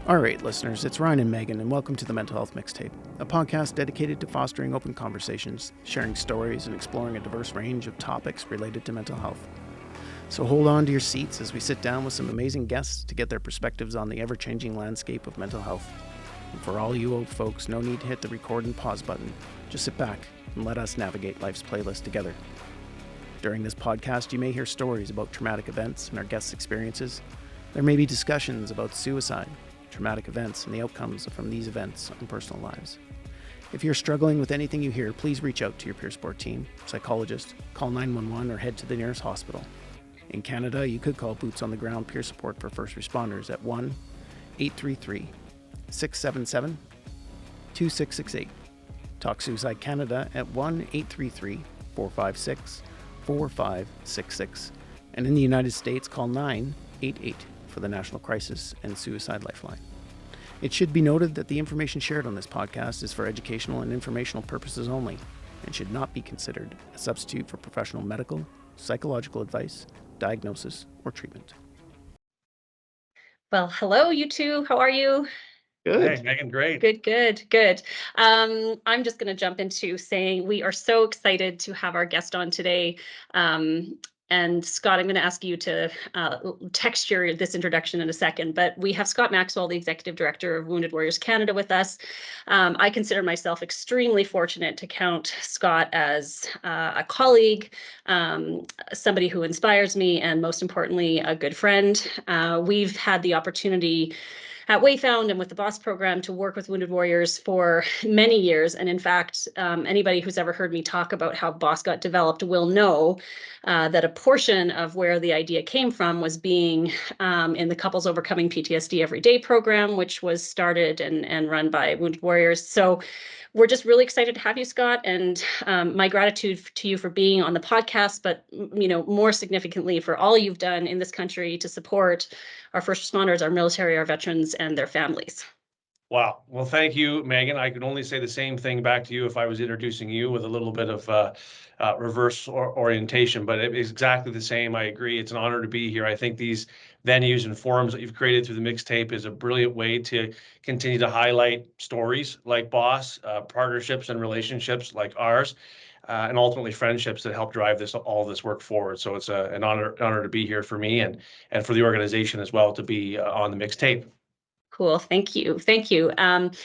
All right, listeners, it's Ryan and Megan, and welcome to the Mental Health Mixtape, a podcast dedicated to fostering open conversations, sharing stories, and exploring a diverse range of topics related to mental health. So hold on to your seats as we sit down with some amazing guests to get their perspectives on the ever-changing landscape of mental health. And for all you old folks, no need to hit the record and pause button. Just sit back and let us navigate life's playlist together. During this podcast, you may hear stories about traumatic events and our guests' experiences. There may be discussions about suicide, traumatic events, and the outcomes from these events on personal lives. If you're struggling with anything you hear, please reach out to your peer support team, psychologist, call 911, or head to the nearest hospital. In Canada, you could call Boots on the Ground Peer Support for First Responders at 1-833-677-2668. Talk Suicide Canada at 1-833-456-4566. And in the United States, call 988 for the National Crisis and Suicide Lifeline. It should be noted that the information shared on this podcast is for educational and informational purposes only and should not be considered a substitute for professional medical, psychological advice, diagnosis, or treatment. Well, hello, you two. How are you? Good. Hey, Megan, great. Good. I'm just going to jump into saying we are so excited to have our guest on today. And Scott, I'm going to ask you to texture this introduction in a second, but we have Scott Maxwell, the Executive Director of Wounded Warriors Canada with us. I consider myself extremely fortunate to count Scott as a colleague, somebody who inspires me, and most importantly, a good friend. We've had the opportunity at Wayfound and with the BOSS program to work with Wounded Warriors for many years. And in fact, anybody who's ever heard me talk about how BOSS got developed will know that a portion of where the idea came from was being in the Couples Overcoming PTSD Everyday program, which was started and run by Wounded Warriors. So we're just really excited to have you, Scott, and my gratitude to you for being on the podcast, but more significantly for all you've done in this country to support our first responders, our military, our veterans, and their families. Wow. Well, thank you, Megan. I could only say the same thing back to you if I was introducing you with a little bit of reverse orientation, but it is exactly the same. I agree. It's an honor to be here. I think these venues and forums that you've created through the mixtape is a brilliant way to continue to highlight stories like BOSS, partnerships and relationships like ours, and ultimately friendships that help drive all this work forward. So it's an honor to be here for me and for the organization as well to be on the mixtape. Cool. Thank you. And,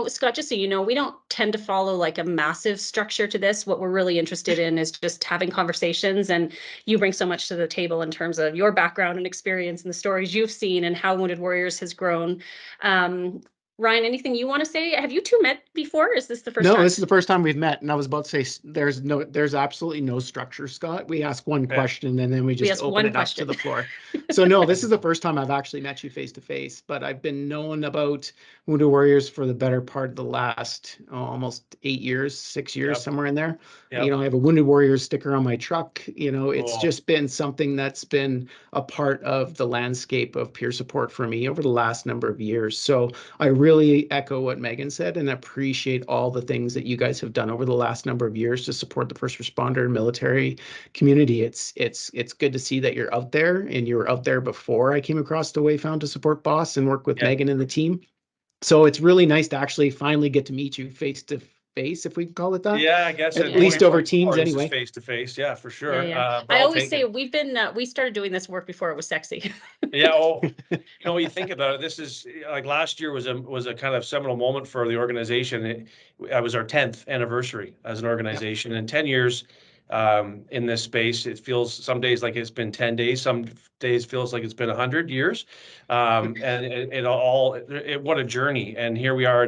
Scott, just so you know, we don't tend to follow like a massive structure to this. What we're really interested in is just having conversations, and you bring so much to the table in terms of your background and experience and the stories you've seen and how Wounded Warriors has grown. Ryan, anything you want to say? Have you two met before? Is this the first time? No, this is the first time we've met, and I was about to say there's absolutely no structure, Scott. We ask one question and then we just open it up to the floor. So no, this is the first time I've actually met you face to face, but I've been known about Wounded Warriors for the better part of the last almost 8 years, 6 years, somewhere in there. I have a Wounded Warriors sticker on my truck. It's just been something that's been a part of the landscape of peer support for me over the last number of years. So I really echo what Megan said and appreciate all the things that you guys have done over the last number of years to support the first responder and military community. It's good to see that you're out there, and you were out there before I came across the Wayfound to support BOSS and work with Megan and the team. So it's really nice to actually finally get to meet you face to face, if we can call it that. Yeah, I guess at least over Teams anyway. Face to face, yeah, for sure. Yeah. I always say we started doing this work before it was sexy. Yeah. You think about it. This is like last year was a kind of seminal moment for the organization. It was our 10th anniversary as an organization, and 10 years in this space. It feels some days like it's been 10 days. Some days feels like it's been 100 years. And what a journey. And here we are,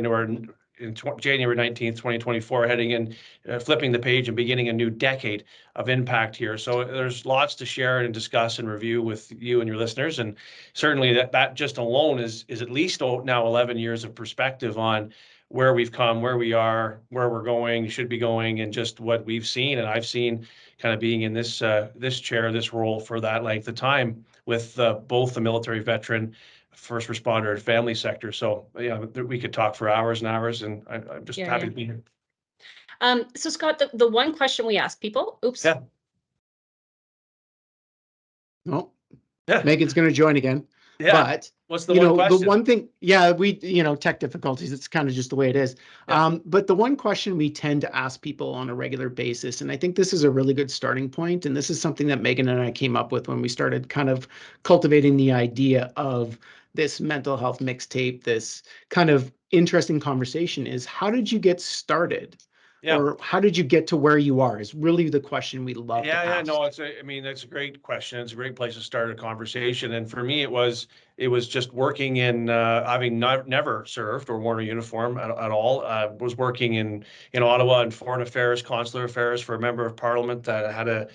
in January 19th, 2024, heading in, flipping the page and beginning a new decade of impact here. So there's lots to share and discuss and review with you and your listeners. And certainly that just alone is at least now 11 years of perspective on where we've come, where we are, where we're going, should be going, and just what we've seen. And I've seen kind of being in this chair, this role for that length of time with both the military veteran, first responder, and family sector. So we could talk for hours and hours, and I'm just happy to be here. So Scott, the one question we ask people, Megan's going to join again. Yeah. But What's the one the question? one thing, tech difficulties, it's kind of just the way it is. Yeah. But the one question we tend to ask people on a regular basis, and I think this is a really good starting point, and this is something that Megan and I came up with when we started kind of cultivating the idea of this mental health mixtape, this kind of interesting conversation, is how did you get started? Yeah. Or how did you get to where you are is really the question we love to ask. No, that's a great question. It's a great place to start a conversation. And for me, it was just working in, having never served or worn a uniform at all. Was working in Ottawa in foreign affairs, consular affairs for a member of parliament that had a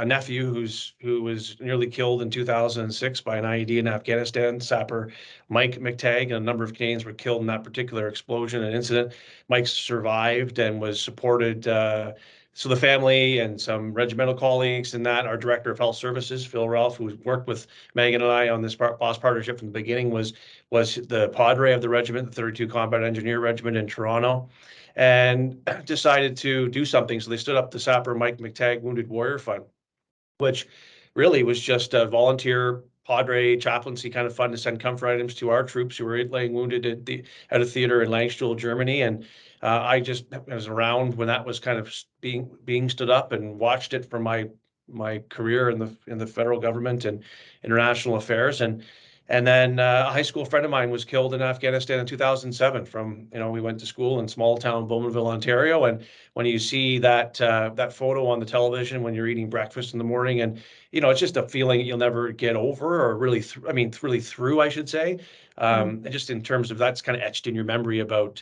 nephew who was nearly killed in 2006 by an IED in Afghanistan. Sapper Mike McTagg and a number of Canadians were killed in that particular explosion and incident. Mike survived and was supported. So the family and some regimental colleagues and that, our director of health services, Phil Ralph, who worked with Megan and I on this boss partnership from the beginning, was the padre of the regiment, the 32 Combat Engineer Regiment in Toronto, and decided to do something. So they stood up the Sapper Mike McTagg Wounded Warrior Fund, which really was just a volunteer padre chaplaincy kind of fund to send comfort items to our troops who were laying wounded at a theater in Langstuhl, Germany. And I was around when that was kind of being stood up and watched it from my career in the federal government and international affairs. And then a high school friend of mine was killed in Afghanistan in 2007 from, we went to school in small town Bowmanville, Ontario. And when you see that photo on the television when you're eating breakfast in the morning, and, it's just a feeling you'll never get over, or really through, I should say. And just in terms of that's kind of etched in your memory about,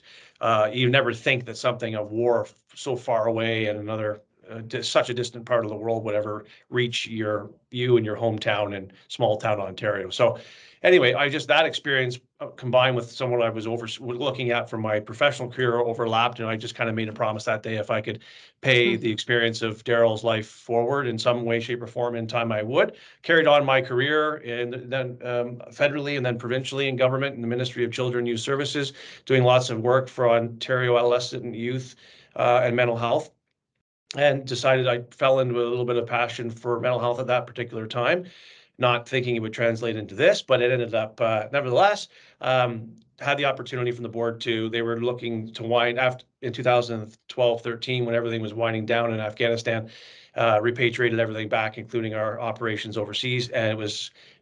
you never think that something of war so far away and another such a distant part of the world would ever reach you and your hometown in small town Ontario. So anyway, that experience combined with someone I was looking at for my professional career overlapped, and I just kind of made a promise that day if I could pay the experience of Daryl's life forward in some way, shape, or form in time, I would. Carried on my career and then federally and then provincially in government in the Ministry of Children and Youth Services, doing lots of work for Ontario adolescent and youth and mental health. And decided I fell into a little bit of passion for mental health at that particular time, not thinking it would translate into this, but it ended up nevertheless. Had the opportunity from the board they were looking to wind after in 2012-13 when everything was winding down in Afghanistan, repatriated everything back, including our operations overseas, and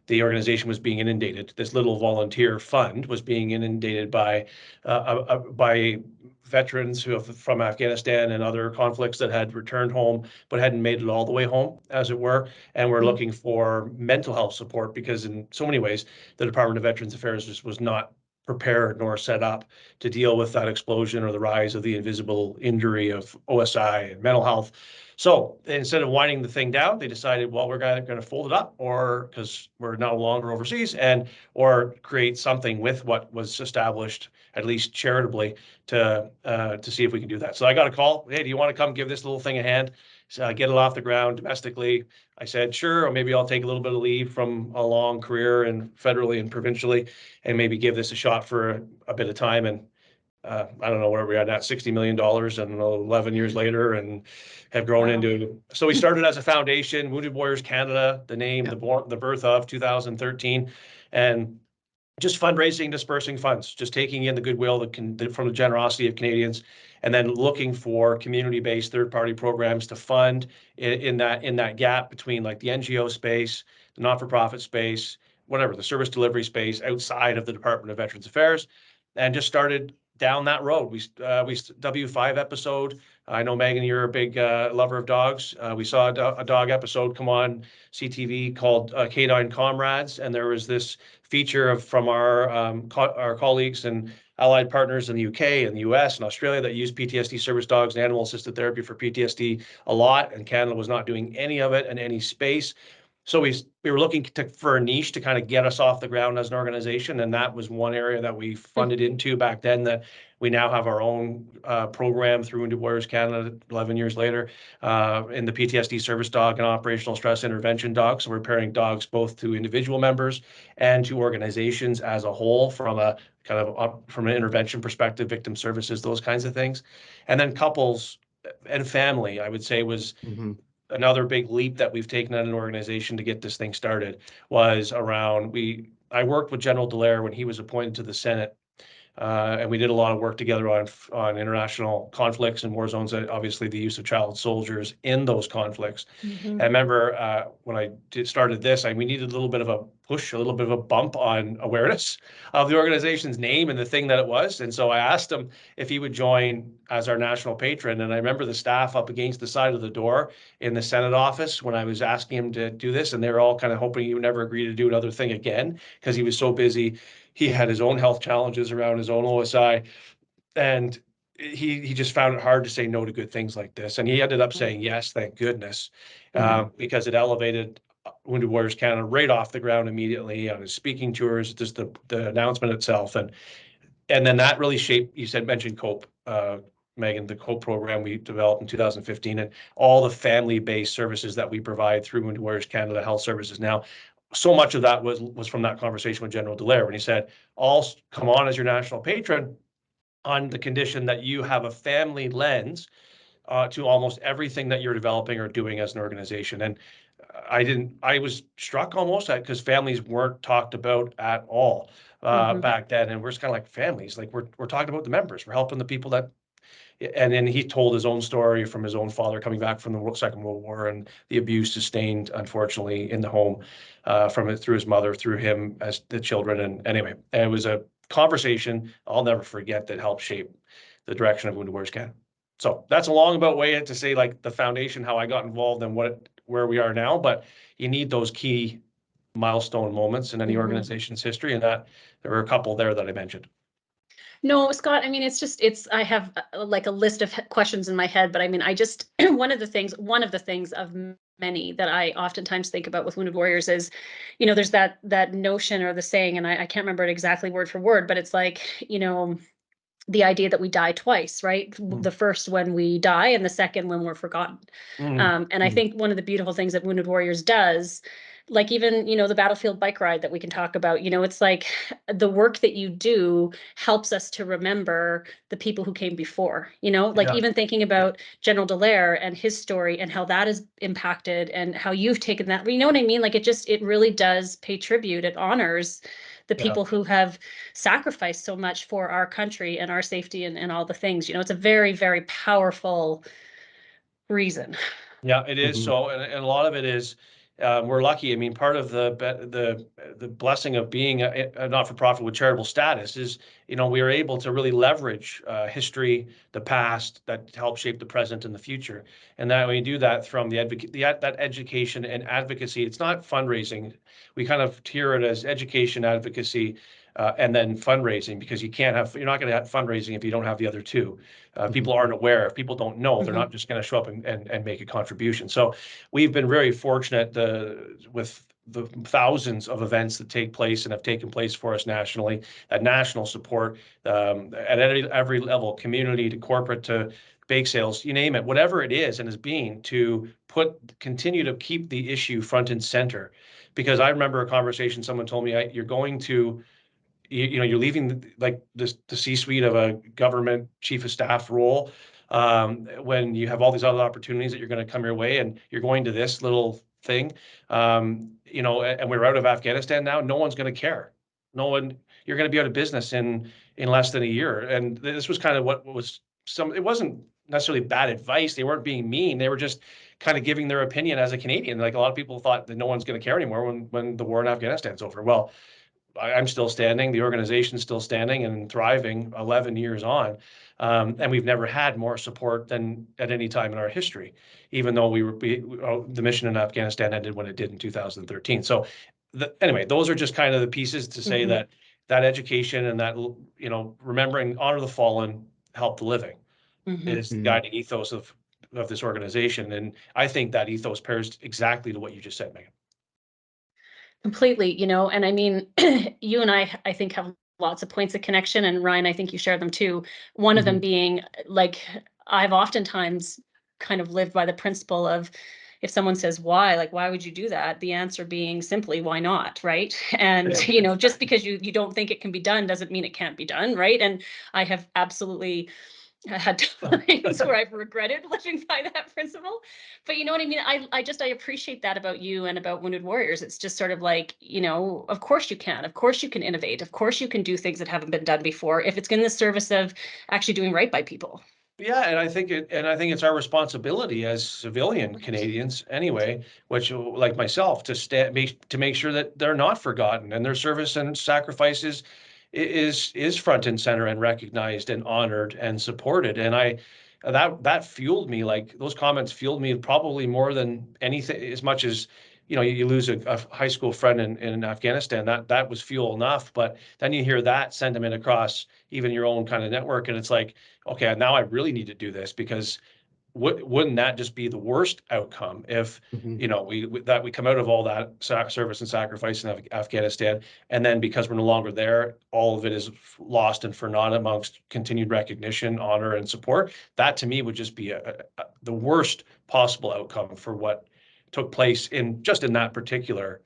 the organization was being inundated. This little volunteer fund was being inundated by veterans from Afghanistan and other conflicts that had returned home but hadn't made it all the way home, as it were, and were looking for mental health support because in so many ways the Department of Veterans Affairs just was not prepared nor set up to deal with that explosion or the rise of the invisible injury of OSI and mental health. So instead of winding the thing down, they decided, well, we're going to fold it up, or because we're no longer overseas, or create something with what was established, at least charitably, to see if we can do that. So I got a call. Hey, do you want to come give this little thing a hand? Get it off the ground domestically? I said, sure, or maybe I'll take a little bit of leave from a long career and federally and provincially and maybe give this a shot for a bit of time. And I don't know where we're at, $60 million and 11 years later, and have grown into. So we started as a foundation, Wounded Warriors Canada, the name, the birth of 2013, and just fundraising, dispersing funds, just taking in the goodwill from the generosity of Canadians, and then looking for community-based third-party programs to fund in that gap between like the NGO space, the not-for-profit space, whatever, the service delivery space outside of the Department of Veterans Affairs, and just started down that road. We W5 episode. I know, Megan, you're a big lover of dogs. We saw a dog episode come on CTV called K9 Comrades, and there was this feature from our colleagues and allied partners in the UK and the US and Australia that use PTSD service dogs and animal-assisted therapy for PTSD a lot, and Canada was not doing any of it in any space. So we were looking for a niche to kind of get us off the ground as an organization, and that was one area that we funded into back then that we now have our own program through Wounded Warriors Canada 11 years later in the PTSD service dog and operational stress intervention dog. So we're pairing dogs both to individual members and to organizations as a whole from a kind of from an intervention perspective, victim services, those kinds of things. And then couples and family, I would say, was another big leap that we've taken at an organization to get this thing started was around I worked with General Dallaire when he was appointed to the Senate. And we did a lot of work together on international conflicts and war zones, obviously the use of child soldiers in those conflicts. Mhm. I remember when I started this, we needed a little bit of a push, a little bit of a bump on awareness of the organization's name and the thing that it was. And so I asked him if he would join as our national patron. And I remember the staff up against the side of the door in the Senate office when I was asking him to do this, and they were all kind of hoping he would never agree to do another thing again because he was so busy. He had his own health challenges around his own OSI, and he just found it hard to say no to good things like this. And he ended up saying yes, thank goodness, because it elevated Wounded Warriors Canada right off the ground immediately on his speaking tours, just the announcement itself. And then that really shaped, mentioned COPE, Megan, the COPE program we developed in 2015, and all the family-based services that we provide through Wounded Warriors Canada Health Services now. So much of that was from that conversation with General Dallaire when he said, "I'll come on as your national patron on the condition that you have a family lens to almost everything that you're developing or doing as an organization." And I was struck almost because families weren't talked about at all back then. And we're just kind of like families, like we're talking about the members, we're helping the people that. And then he told his own story from his own father coming back from the Second World War and the abuse sustained, unfortunately, in the home from it through his mother, through him as the children. And anyway, it was a conversation I'll never forget that helped shape the direction of Wounded Warriors Canada. So that's a long about way to say like the foundation, how I got involved and where we are now. But you need those key milestone moments in any organization's history, and that there were a couple there that I mentioned. No, Scott, I mean, I have like a list of questions in my head, but I mean, I just, one of the things of many that I oftentimes think about with Wounded Warriors is, there's that notion or the saying, and I can't remember it exactly word for word, but it's like, the idea that we die twice, right? The first when we die and the second when we're forgotten. And I think one of the beautiful things that Wounded Warriors does, like even, the battlefield bike ride that we can talk about, it's like the work that you do helps us to remember the people who came before, even thinking about General Dallaire and his story and how that has impacted and how you've taken that, you know what I mean? Like it really does pay tribute. It honors the people who have sacrificed so much for our country and our safety and all the things. It's a very, very powerful reason. Yeah, it is. So, and a lot of it is, we're lucky. I mean, part of the blessing of being a not-for-profit with charitable status is, we are able to really leverage history, the past, that help shape the present and the future. And that we do that from that education and advocacy. It's not fundraising. We kind of hear it as education, advocacy, and then fundraising, because you're not going to have fundraising if you don't have the other two. People aren't aware. If people don't know, they're not just going to show up and make a contribution. So we've been very fortunate with the thousands of events that take place and have taken place for us nationally, that national support at every level, community to corporate to bake sales, you name it, whatever it is and is being, to continue to keep the issue front and center. Because I remember a conversation, someone told me, you're leaving like the C-suite of a government chief of staff role when you have all these other opportunities that you're going to come your way, and you're going to this little thing, and we're out of Afghanistan now. No one's going to care. No one. You're going to be out of business in less than a year. And this was kind of what was it wasn't necessarily bad advice. They weren't being mean. They were just kind of giving their opinion as a Canadian. Like a lot of people thought that no one's going to care anymore when the war in Afghanistan's over. Well, I'm still standing, the organization's still standing and thriving 11 years on. And we've never had more support than at any time in our history, even though the mission in Afghanistan ended when it did in 2013. So anyway, those are just kind of the pieces to say that education and that, remembering, honor the fallen, help the living is the guiding ethos of this organization. And I think that ethos pairs exactly to what you just said, Megan. Completely, and I mean, you and I think have lots of points of connection, and Ryan, I think you share them too. One of them being like, I've oftentimes kind of lived by the principle of, if someone says why, like, why would you do that? The answer being simply, why not, right? And, just because you don't think it can be done doesn't mean it can't be done, right? And I have absolutely I had times where I've regretted living by that principle, but you know what I mean? I appreciate that about you and about Wounded Warriors. It's just sort of like, of course you can. Of course you can innovate. Of course you can do things that haven't been done before if it's in the service of actually doing right by people. Yeah, and I think it's our responsibility as civilian Canadians anyway, which like myself, to make sure that they're not forgotten and their service and sacrifices is front and center and recognized and honored and supported. And that fueled me, like those comments fueled me probably more than anything, as much as you lose a high school friend in Afghanistan, that was fuel enough. But then you hear that sentiment across even your own kind of network, and it's like, okay, now I really need to do this, because wouldn't that just be the worst outcome if we come out of all that service and sacrifice in Afghanistan, and then because we're no longer there, all of it is lost and for naught amongst continued recognition, honor, and support? That to me would just be the worst possible outcome for what took place in that particular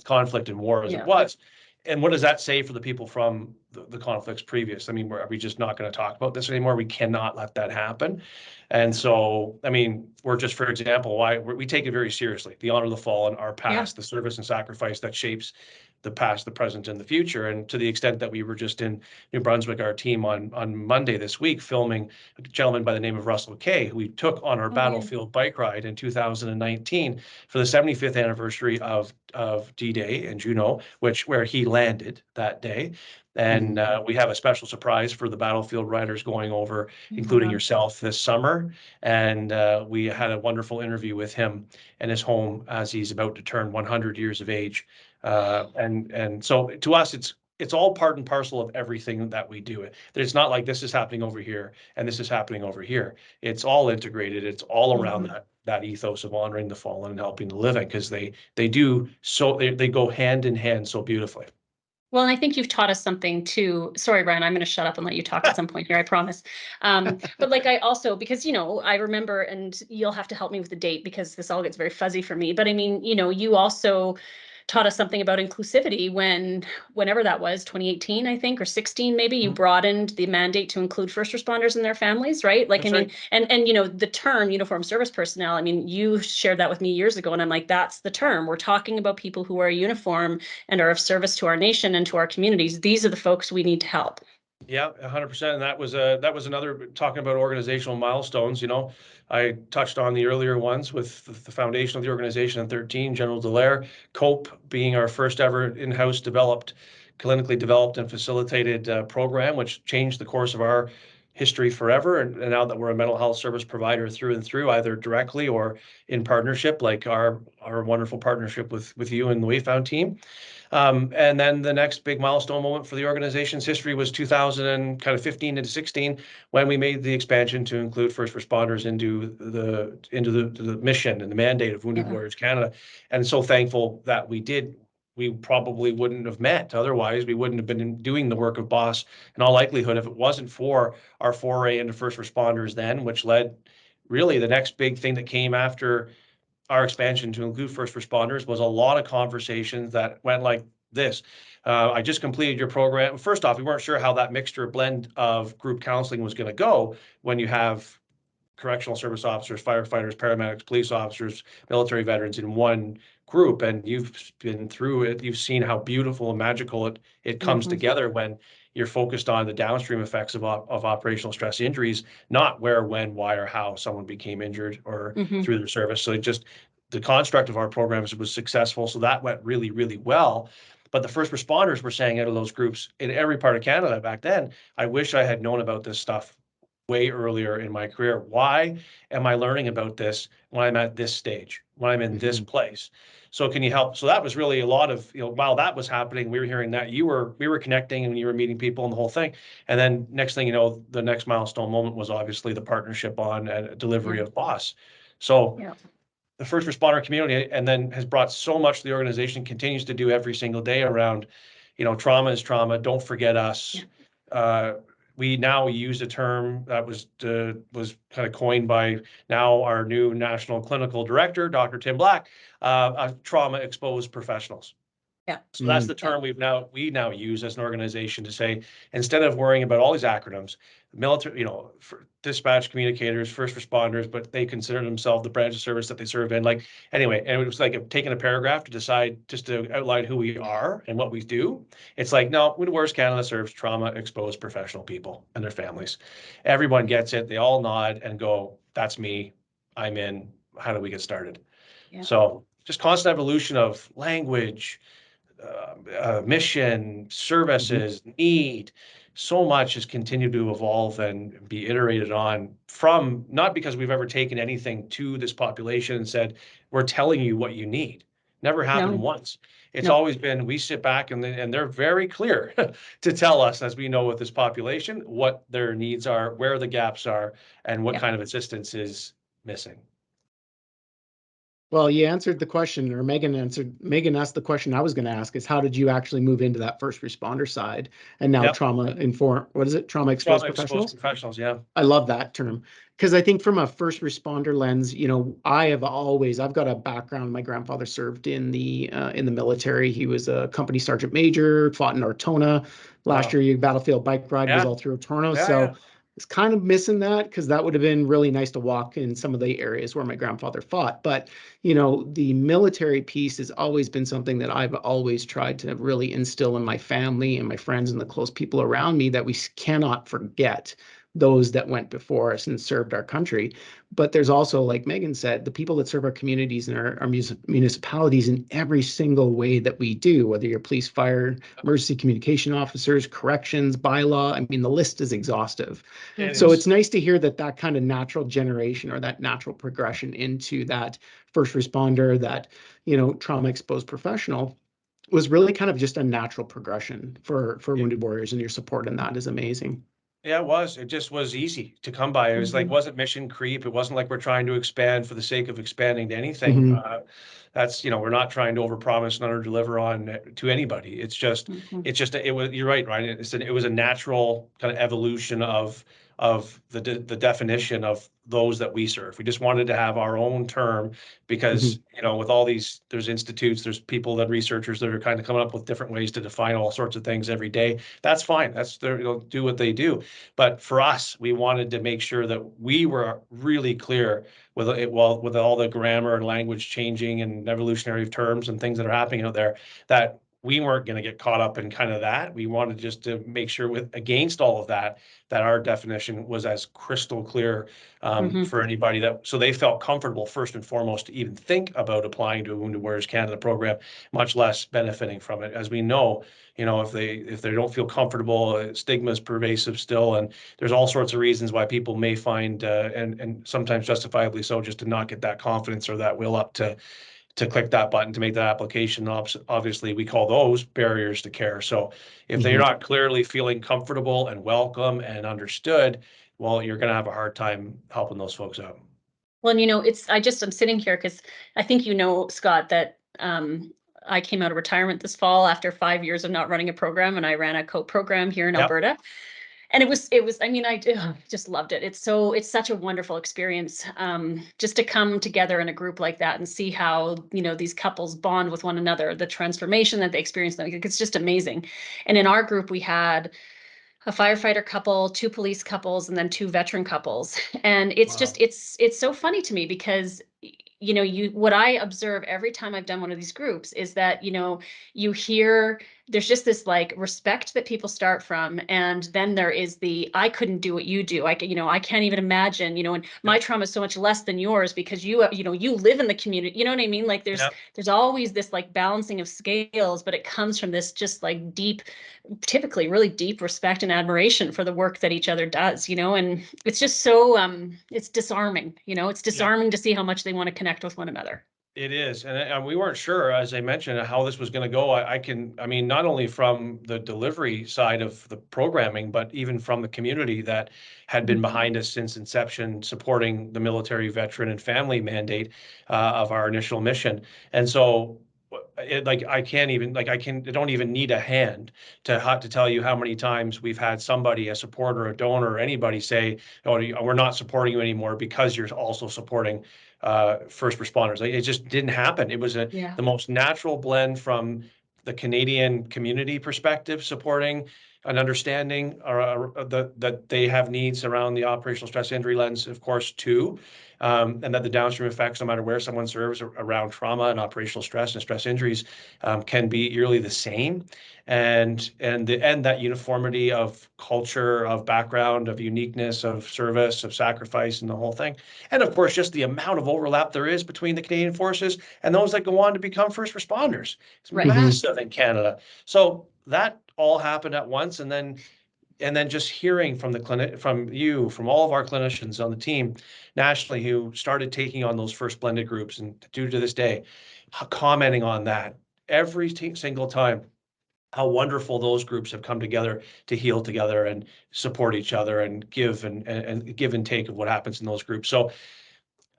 conflict and war as it was. And what does that say for the people from the conflicts previous? I mean, are we just not going to talk about this anymore? We cannot let that happen. And so, I mean, we're just, for example, why we take it very seriously, the honor of the fallen, our past, the service and sacrifice that shapes the past, the present, and the future. And to the extent that we were just in New Brunswick, our team on Monday this week, filming a gentleman by the name of Russell Kay, who we took on our battlefield bike ride in 2019 for the 75th anniversary of D-Day in Juneau, where he landed that day. And we have a special surprise for the battlefield riders going over, including yourself, this summer. And we had a wonderful interview with him in his home as he's about to turn 100 years of age. And so to us, it's all part and parcel of everything that we do. It's not like this is happening over here and this is happening over here. It's all integrated. It's all around that ethos of honoring the fallen and helping the living, because they go hand in hand so beautifully. Well, and I think you've taught us something too. Sorry, Ryan, I'm going to shut up and let you talk at some point here, I promise. But like I also, because, I remember, and you'll have to help me with the date because this all gets very fuzzy for me. But I mean, you also taught us something about inclusivity whenever that was, 2018, I think, or 16, maybe, you broadened the mandate to include first responders and their families, right? Like, and the term uniformed service personnel, I mean, you shared that with me years ago, and I'm like, that's the term. We're talking about people who are uniform and are of service to our nation and to our communities. These are the folks we need to help. Yeah, 100%. And that was another, talking about organizational milestones. I touched on the earlier ones with the foundation of the organization in 13, General Dallaire, COPE being our first ever in-house clinically developed and facilitated program, which changed the course of our history forever. And now that we're a mental health service provider through and through, either directly or in partnership, like our wonderful partnership with you and the Wayfound team. And then the next big milestone moment for the organization's history was 2015 into 16, when we made the expansion to include first responders into the mission and the mandate of Wounded Warriors Canada. And so thankful that we did. We probably wouldn't have met otherwise. We wouldn't have been doing the work of BOSS in all likelihood if it wasn't for our foray into first responders then, which led really the next big thing that came after our expansion to include first responders was a lot of conversations that went like this. I just completed your program. First off, we weren't sure how that blend of group counseling was going to go when you have correctional service officers, firefighters, paramedics, police officers, military veterans in one group. And you've been through it. You've seen how beautiful and magical it comes together when you're focused on the downstream effects of operational stress injuries, not where, when, why, or how someone became injured or through their service. So the construct of our programs was successful. So that went really, really well. But the first responders were saying out of those groups in every part of Canada back then, I wish I had known about this stuff way earlier in my career. Why am I learning about this when I'm at this stage, when I'm in this place? So can you help? So that was really a lot of, while that was happening, we were hearing that we were connecting and you were meeting people and the whole thing. And then next thing you know, the next milestone moment was obviously the partnership on delivery of BOSS. So the first responder community, and then has brought so much to the organization, continues to do every single day around, trauma is trauma. Don't forget us. We now use a term that was kind of coined by now our new national clinical director, Dr. Tim Black, trauma exposed professionals. Yeah. So that's the term we now use as an organization to say, instead of worrying about all these acronyms, military, for dispatch communicators, first responders, but they consider themselves the branch of service that they serve in. Like, anyway, and it was like taking a paragraph to decide, just to outline who we are and what we do. It's like, no, Wounded Warriors Canada serves trauma-exposed professional people and their families. Everyone gets it. They all nod and go, that's me. I'm in. How do we get started? Yeah. So just constant evolution of language, mission, services, need. So much has continued to evolve and be iterated on, from not because we've ever taken anything to this population and said, we're telling you what you need. Never happened once. It's always been, we sit back and they're very clear to tell us, as we know with this population, what their needs are, where the gaps are, and what kind of assistance is missing. Well, you answered the question, or Megan asked the question I was going to ask, is how did you actually move into that first responder side and now trauma-exposed professionals? Yeah. I love that term, because I think from a first responder lens, I've got a background. My grandfather served in the military. He was a company sergeant major, fought in Ortona. Last year, your battlefield bike ride was all through Ortona. It's kind of missing that, because that would have been really nice to walk in some of the areas where my grandfather fought. But, the military piece has always been something that I've always tried to really instill in my family and my friends and the close people around me, that we cannot forget those that went before us and served our country. But there's also, like Megan said, the people that serve our communities and our municipalities in every single way that we do, whether you're police, fire, emergency communication officers, corrections, bylaw. I mean, the list is exhaustive. So it's nice to hear that kind of natural generation, or that natural progression into that first responder, that, trauma-exposed professional, was really kind of just a natural progression for Wounded Warriors, and your support in that is amazing. Yeah, it was. It just was easy to come by. It was like, wasn't mission creep. It wasn't like we're trying to expand for the sake of expanding to anything. That's, we're not trying to overpromise and underdeliver on to anybody. It's just, you're right, Ryan. It was a natural kind of evolution of the definition of those that we serve. We just wanted to have our own term, because, with all these, there's institutes, there's people, that researchers that are kind of coming up with different ways to define all sorts of things every day. That's fine. That's they'll do what they do. But for us, we wanted to make sure that we were really clear with it, with all the grammar and language changing and evolutionary terms and things that are happening out there, that we weren't going to get caught up in kind of that. We wanted just to make sure, against all of that, that our definition was as crystal clear for anybody, so they felt comfortable, first and foremost, to even think about applying to a Wounded Warriors Canada program, much less benefiting from it. As we know, if they don't feel comfortable, stigma is pervasive still, and there's all sorts of reasons why people may find, and sometimes justifiably so, just to not get that confidence or that will up to click that button to make that application. Obviously, we call those barriers to care. So if they're not clearly feeling comfortable and welcome and understood, well, you're going to have a hard time helping those folks out. Well, I'm sitting here because I think, Scott, that I came out of retirement this fall after 5 years of not running a program, and I ran a COPE program here in Alberta. And it was, I mean, I just loved it. It's such a wonderful experience, just to come together in a group like that and see how, these couples bond with one another, the transformation that they experience. It's just amazing. And in our group, we had a firefighter couple, 2 police couples, and then 2 veteran couples. And it's just, it's so funny to me, because what I observe every time I've done one of these groups is that, you hear, there's just this like respect that people start from. And then there is I couldn't do what you do. I can't even imagine, and my trauma is so much less than yours, because you live in the community, you know what I mean? Like there's always this like balancing of scales, but it comes from this just like deep, typically really deep respect and admiration for the work that each other does, and it's just so, it's disarming, it's disarming to see how much they want to connect with one another. It is. And we weren't sure, as I mentioned, how this was going to go. I mean, not only from the delivery side of the programming, but even from the community that had been behind us since inception, supporting the military, veteran, and family mandate of our initial mission. And so I don't even need a hand to tell you how many times we've had somebody, a supporter, a donor, or anybody say, "Oh, we're not supporting you anymore because you're also supporting first responders." It just didn't happen. It was the most natural blend from the Canadian community perspective, supporting an understanding that they have needs around the operational stress injury lens, of course, too, and that the downstream effects, no matter where someone serves around trauma and operational stress and stress injuries, can be eerily the same, and that uniformity of culture, of background, of uniqueness, of service, of sacrifice, and the whole thing, and of course, just the amount of overlap there is between the Canadian forces and those that go on to become first responders. It's massive in Canada. So that all happened at once, and then just hearing from the clinic, from all of our clinicians on the team nationally who started taking on those first blended groups, and due to this day, commenting on that every single time, how wonderful those groups have come together to heal together and support each other and give and give and take of what happens in those groups. So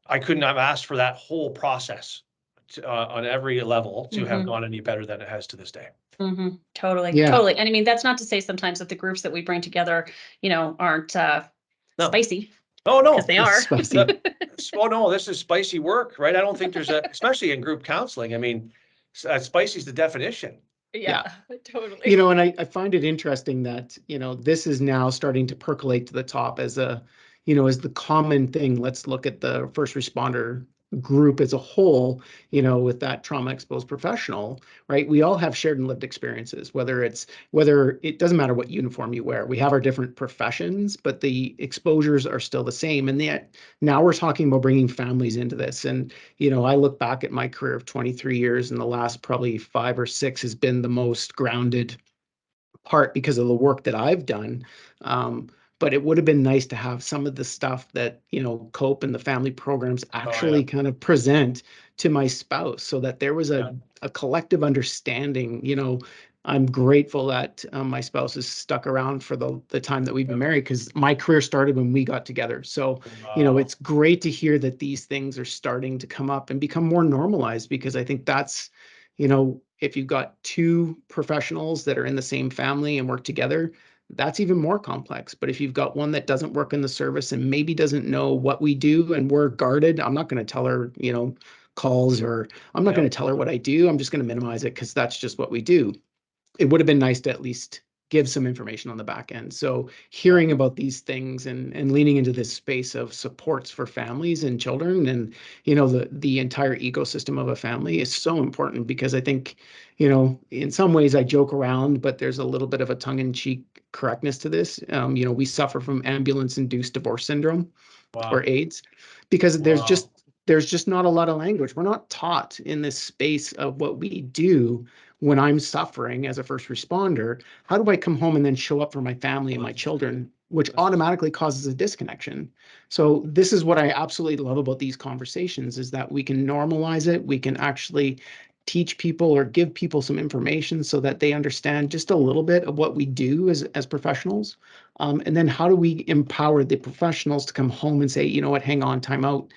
I couldn't have asked for that whole process on every level to have gone any better than it has to this day. Totally. Totally. And I mean, that's not to say sometimes that the groups that we bring together, aren't spicy. Oh, no. Because they are. Oh, no, this is spicy work, right? I don't think there's especially in group counseling. I mean, spicy is the definition. Yeah, totally. And I find it interesting that, this is now starting to percolate to the top as as the common thing. Let's look at the first responder group as a whole, with that trauma exposed professional, right? We all have shared and lived experiences, whether it doesn't matter what uniform you wear. We have our different professions, but the exposures are still the same. And yet now we're talking about bringing families into this. And, I look back at my career of 23 years, and the last probably 5 or 6 has been the most grounded part because of the work that I've done. But it would have been nice to have some of the stuff that, COPE and the family programs actually kind of present to my spouse, so that there was a collective understanding. I'm grateful that my spouse has stuck around for the time that we've been married, because my career started when we got together. So, it's great to hear that these things are starting to come up and become more normalized, because I think that's, if you've got 2 professionals that are in the same family and work together, that's even more complex. But if you've got one that doesn't work in the service and maybe doesn't know what we do, and we're guarded, I'm not going to tell her, calls, or I'm not going to tell her what I do. I'm just going to minimize it because that's just what we do. It would have been nice to at least give some information on the back end. So hearing about these things and leaning into this space of supports for families and children, and, the entire ecosystem of a family is so important, because I think, in some ways I joke around, but there's a little bit of a tongue-in-cheek correctness to this. We suffer from ambulance-induced divorce syndrome, or AIDS, because there's just not a lot of language. We're not taught in this space of what we do when I'm suffering as a first responder. How do I come home and then show up for my family and my children, which automatically causes a disconnection? So this is what I absolutely love about these conversations, is that we can normalize it. We can actually teach people or give people some information so that they understand just a little bit of what we do as professionals. And then how do we empower the professionals to come home and say, you know what, hang on, time out.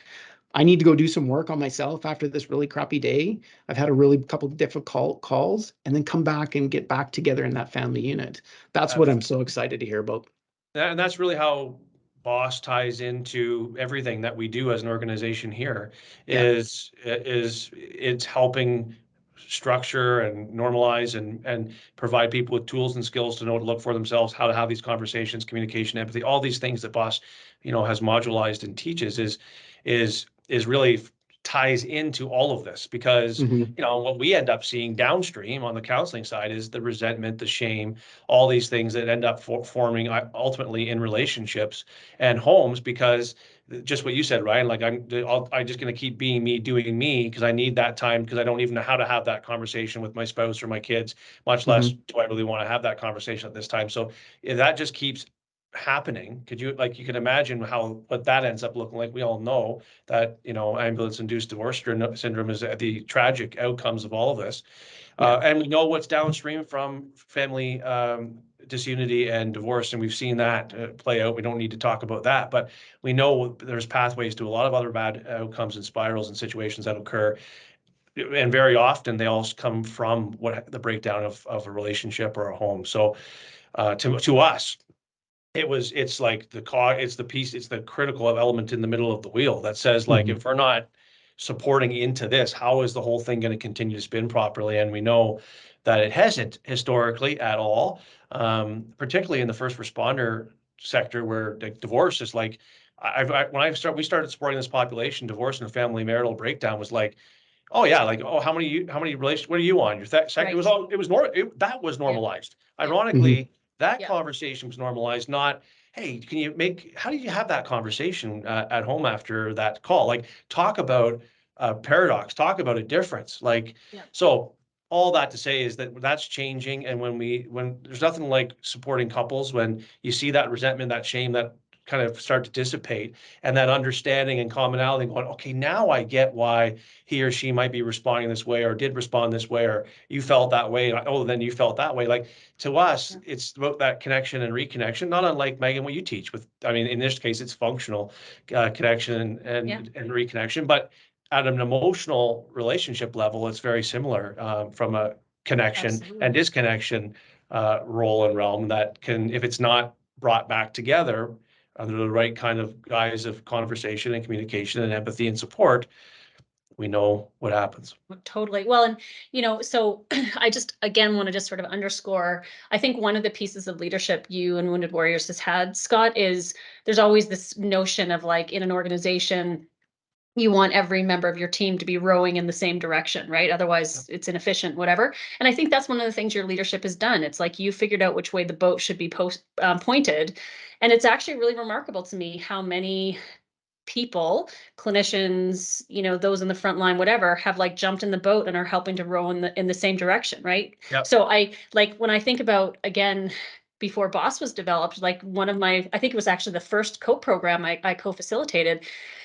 I need to go do some work on myself after this really crappy day. I've had a really couple of difficult calls, and then come back and get back together in that family unit. That's what I'm so excited to hear about. And that's really how BOSS ties into everything that we do as an organization here. Is it's helping structure and normalize and provide people with tools and skills to know to look for themselves, how to have these conversations, communication, empathy, all these things that BOSS, has modularized and teaches is really ties into all of this, because what we end up seeing downstream on the counseling side is the resentment, the shame, all these things that end up forming ultimately in relationships and homes, because just what you said, Ryan, like I'm just going to keep being me, doing me, because I need that time, because I don't even know how to have that conversation with my spouse or my kids, much less do I really want to have that conversation at this time. So if that just keeps happening, you can imagine what that ends up looking like. We all know that ambulance-induced divorce syndrome is the tragic outcomes of all of this, and we know what's downstream from family disunity and divorce, and we've seen that play out. We don't need to talk about that, but we know there's pathways to a lot of other bad outcomes and spirals and situations that occur, and very often they all come from the breakdown of a relationship or a home. So to us, it's like it's the piece, it's the critical element in the middle of the wheel that says, like, if we're not supporting into this. How is the whole thing going to continue to spin properly? And we know that it hasn't historically at all, particularly in the first responder sector, where like divorce is like, we started supporting this population, divorce and family marital breakdown was like, oh yeah, like, oh, how many relations, what are you on? Your second, Right. that was normalized. Yeah. Ironically, that Yeah. conversation was normalized, not, hey, how did you have that conversation at home after that call? Like, talk about a paradox, talk about a difference. Like, Yeah. so all that to say is that that's changing. And when there's nothing like supporting couples, when you see that resentment, that shame, that kind of start to dissipate, and that understanding and commonality going, okay, now I get why he or she might be responding this way, or did respond this way, or you felt that way. Oh, then you felt that way. Like, to us, it's about that connection and reconnection, not unlike Megan, what you teach with, I mean, in this case, it's functional connection and reconnection, but at an emotional relationship level, it's very similar from a connection and disconnection role and realm that can, if it's not brought back together under the right kind of guise of conversation and communication and empathy and support, we know what happens. Totally. Well, and so I just again want to just sort of underscore, I think one of the pieces of leadership you and Wounded Warriors has had, Scott, is there's always this notion of like in an organization, you want every member of your team to be rowing in the same direction, right? Otherwise it's inefficient, whatever. And I think that's one of the things your leadership has done. It's like you figured out which way the boat should be pointed. And it's actually really remarkable to me how many people, clinicians, those in the front line, whatever, have like jumped in the boat and are helping to row in the same direction, right? Yep. So I like when I think about, again, before BOSS was developed, like I think it was actually the first co-program I co-facilitated.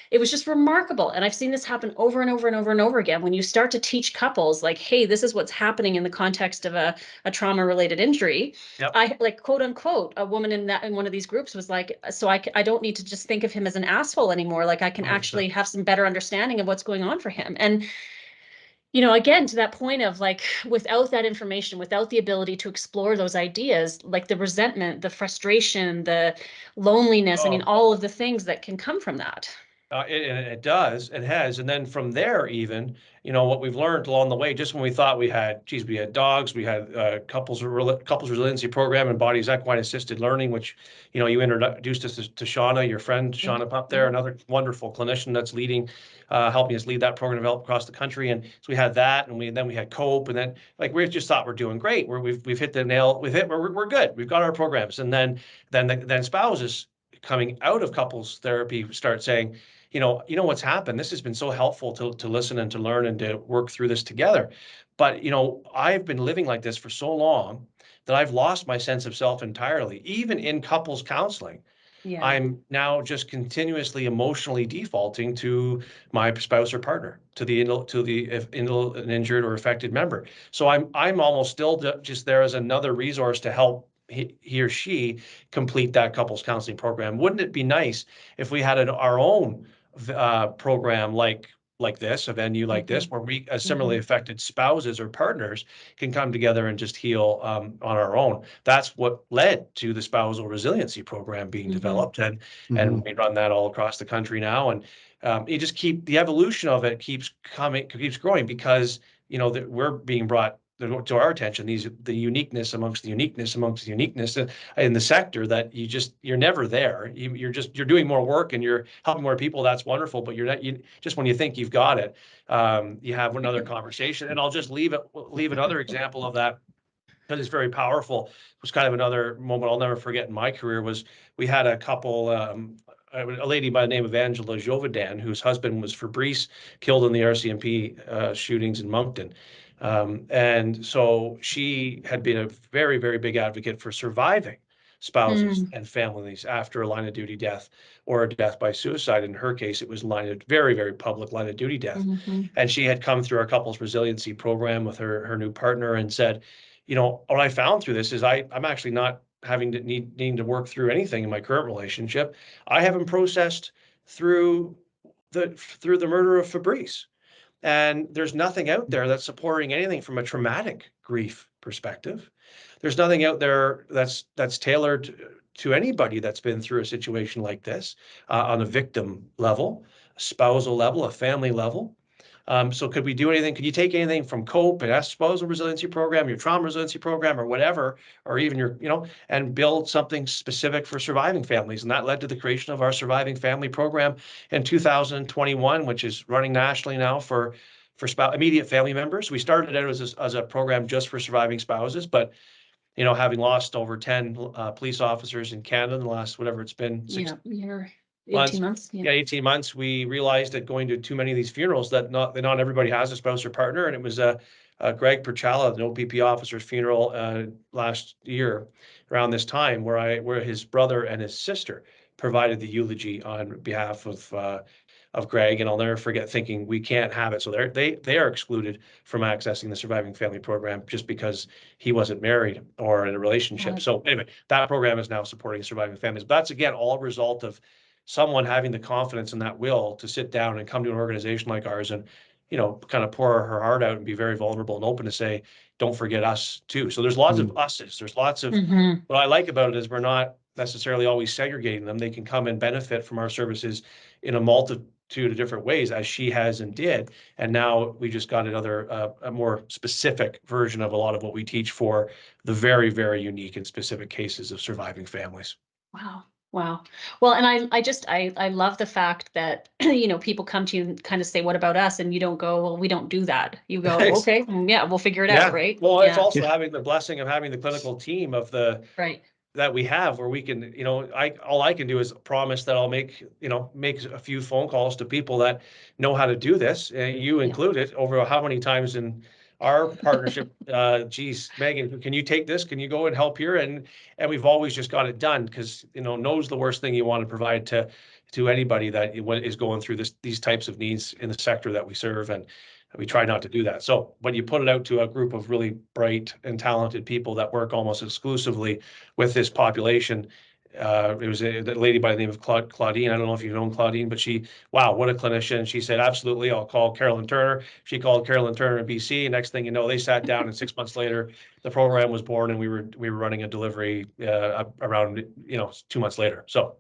It was just remarkable. And I've seen this happen over and over and over and over again. When you start to teach couples like, hey, this is what's happening in the context of a trauma-related injury. Yep. I like, quote unquote, a woman in one of these groups was like, so I don't need to just think of him as an asshole anymore. Like I can actually have some better understanding of what's going on for him. And again, to that point of like, without that information, without the ability to explore those ideas, like the resentment, the frustration, the loneliness, I mean, all of the things that can come from that. It does, it has. And then from there, even, what we've learned along the way, just when we thought we had dogs, we had couples resiliency program and bodies equine assisted learning, which, you introduced us to Shauna, your friend, Shauna up there, another wonderful clinician that's leading, helping us lead that program develop across the country. And so we had that, and then we had COPE, and then like, we just thought we're doing great. We've hit the nail, we're good. We've got our programs. And then spouses coming out of couples therapy start saying, what's happened. This has been so helpful to listen and to learn and to work through this together. But, I've been living like this for so long that I've lost my sense of self entirely. Even in couples counseling, I'm now just continuously emotionally defaulting to my spouse or partner, to the an injured or affected member. So I'm almost still just there as another resource to help he or she complete that couples counseling program. Wouldn't it be nice if we had our own program like this, a venue like this, where we, as similarly affected spouses or partners, can come together and just heal on our own? That's what led to the spousal resiliency program being developed, and we run that all across the country now. And you just the evolution of it keeps growing, because we're being brought to our attention the uniqueness amongst the uniqueness in the sector, that you're never there. You're doing more work and you're helping more people. That's wonderful, but you're not. Just when you think you've got it, you have another conversation. And I'll just leave another example of that, because it's very powerful. It was kind of another moment I'll never forget in my career. Was we had a couple. A lady by the name of Angela Jovidan, whose husband was Fabrice, killed in the RCMP shootings in Moncton. And so she had been a very, very big advocate for surviving spouses and families after a line of duty death or a death by suicide. In her case, it was very, very public line of duty death. And she had come through our couples resiliency program with her new partner and said, what I found through this is I'm actually not needing to work through anything in my current relationship. I haven't processed through the murder of Fabrice. And there's nothing out there that's supporting anything from a traumatic grief perspective. There's nothing out there that's tailored to anybody that's been through a situation like this on a victim level, a spousal level, a family level. So could we do anything? Could you take anything from COPE and spousal resiliency program, your trauma resiliency program, or whatever, or even your, and build something specific for surviving families? And that led to the creation of our Surviving Family program in 2021, which is running nationally now for immediate family members. We started out as a program just for surviving spouses, but having lost over 10 police officers in Canada in the last, whatever it's been, 18 months. Yeah, 18 months. We realized that going to too many of these funerals that not everybody has a spouse or partner. And it was Greg Perchala, an OPP officer's funeral last year around this time, where his brother and his sister provided the eulogy on behalf of Greg, and I'll never forget thinking we can't have it. So they are excluded from accessing the Surviving Family program just because he wasn't married or in a relationship. So anyway, that program is now supporting surviving families. But that's, again, all a result of someone having the confidence and that will to sit down and come to an organization like ours and, kind of pour her heart out and be very vulnerable and open to say, don't forget us too. So there's lots of us's. There's lots of, what I like about it is we're not necessarily always segregating them. They can come and benefit from our services in a multitude of different ways, as she has and did. And now we just got another, a more specific version of a lot of what we teach for the very, very unique and specific cases of surviving families. Wow. Well, and I love the fact that, people come to you and kind of say, what about us? And you don't go, well, we don't do that. You go, okay, yeah, we'll figure it out. Right. Well, it's also having the blessing of having the clinical team of that we have, where we can, all I can do is promise that I'll make a few phone calls to people that know how to do this, you included, over how many times in our partnership, geez, Megan, can you take this? Can you go and help here? And we've always just got it done, because, knows the worst thing you want to provide to anybody that is going through these types of needs in the sector that we serve. And we try not to do that. So when you put it out to a group of really bright and talented people that work almost exclusively with this population, it was a lady by the name of Claudine. I don't know if you've known Claudine, but wow, what a clinician. She said, absolutely, I'll call Carolyn Turner. She called Carolyn Turner in BC. And next thing you know, they sat down, and 6 months later, the program was born, and we were running a delivery around 2 months later. So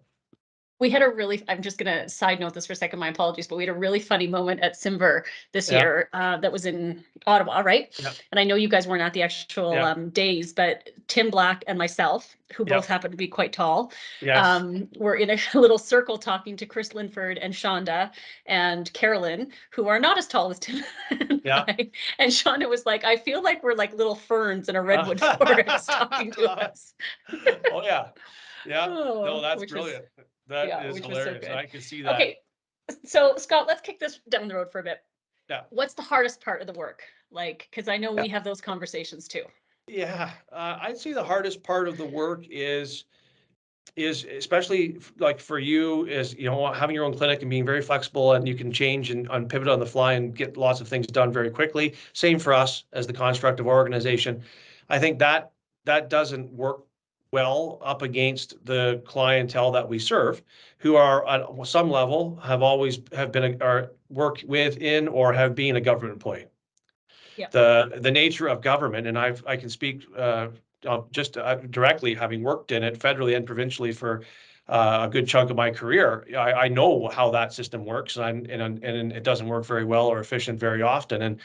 we had I'm just going to side note this for a second, my apologies, but we had a really funny moment at Simver this year that was in Ottawa, right? Yeah. And I know you guys weren't at the actual days, but Tim Black and myself, who both happen to be quite tall, were in a little circle talking to Chris Linford and Shonda and Carolyn, who are not as tall as Tim. And Shonda was like, I feel like we're like little ferns in a redwood forest talking to us. Oh, yeah. Yeah. No, that's brilliant. That is hilarious. So I can see that. Okay. So Scott, let's kick this down the road for a bit. Yeah. What's the hardest part of the work? Because I know we have those conversations too. Yeah. I'd say the hardest part of the work is especially like for you is, having your own clinic and being very flexible, and you can change and pivot on the fly and get lots of things done very quickly. Same for us as the construct of our organization. I think that doesn't work well up against the clientele that we serve, who are at some level have been or work within or have been a government employee. Yeah. The nature of government, and I can speak just directly, having worked in it federally and provincially for a good chunk of my career. I know how that system works, and it doesn't work very well or efficient very often.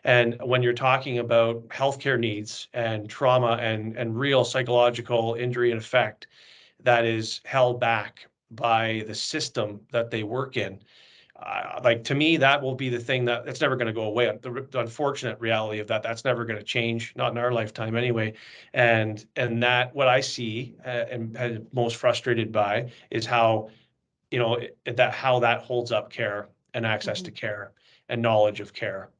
And when you're talking about healthcare needs and trauma and real psychological injury and effect that is held back by the system that they work in, to me, that will be the thing that's never going to go away. The unfortunate reality of that's never going to change, not in our lifetime anyway. And that what I see and am most frustrated by is how that holds up care and access to care and knowledge of care.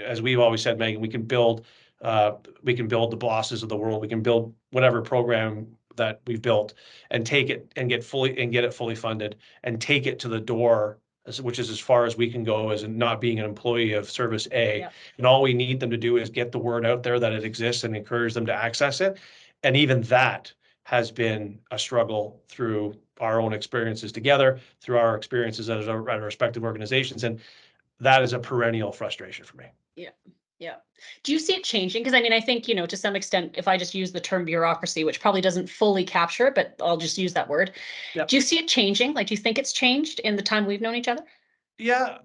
As we've always said, Megan, we can build the bosses of the world. We can build whatever program that we've built and take it and get it fully funded and take it to the door, which is as far as we can go as not being an employee of Service A. Yep. And all we need them to do is get the word out there that it exists and encourage them to access it. And even that has been a struggle through our own experiences together, through our experiences at our respective organizations. And that is a perennial frustration for me. Yeah. Yeah. Do you see it changing? Because I think, to some extent, if I just use the term bureaucracy, which probably doesn't fully capture it, but I'll just use that word. Yep. Do you see it changing? Do you think it's changed in the time we've known each other? Yeah.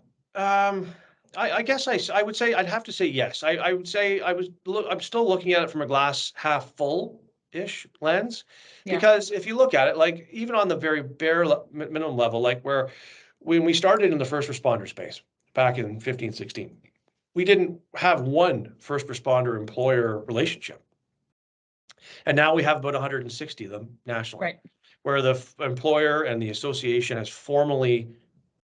I guess I would say I'd have to say yes. I would say I'm still looking at it from a glass half full-ish lens, because if you look at it, like even on the very bare minimum level, like where when we started in the first responder space back in 15, 16, we didn't have one first responder employer relationship. And now we have about 160 of them nationally, Right. where the employer and the association has formally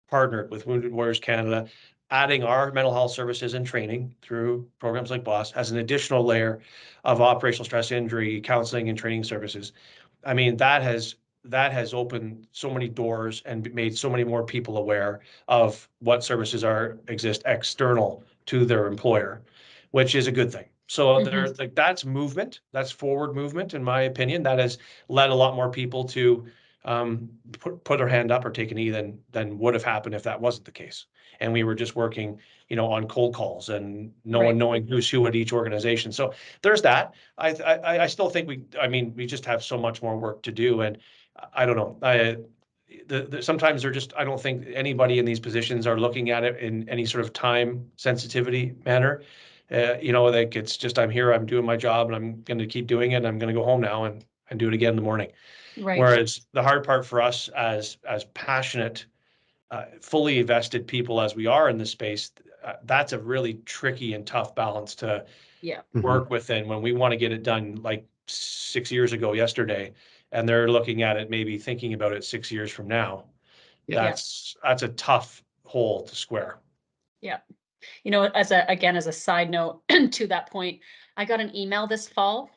partnered with Wounded Warriors Canada, adding our mental health services and training through programs like BOSS as an additional layer of operational stress injury counseling and training services. I mean, that has opened so many doors and made so many more people aware of what services exist external to their employer, which is a good thing. So there's like that's movement, that's forward movement, in my opinion. That has led a lot more people to put their hand up or take a knee than would have happened if that wasn't the case. And we were just working, on cold calls and no one knowing who's who at each organization. So there's that. I still think we just have so much more work to do. And I don't know. Sometimes I don't think anybody in these positions are looking at it in any sort of time sensitivity manner. Like it's just, I'm here, I'm doing my job, and I'm going to keep doing it. And I'm going to go home now and do it again in the morning. Right. Whereas the hard part for us as passionate, fully vested people as we are in this space, that's a really tricky and tough balance to work within when we want to get it done like 6 years ago yesterday, and they're looking at it, maybe thinking about it 6 years from now. That's a tough hole to square. Yeah. As a side note to that point, I got an email this fall.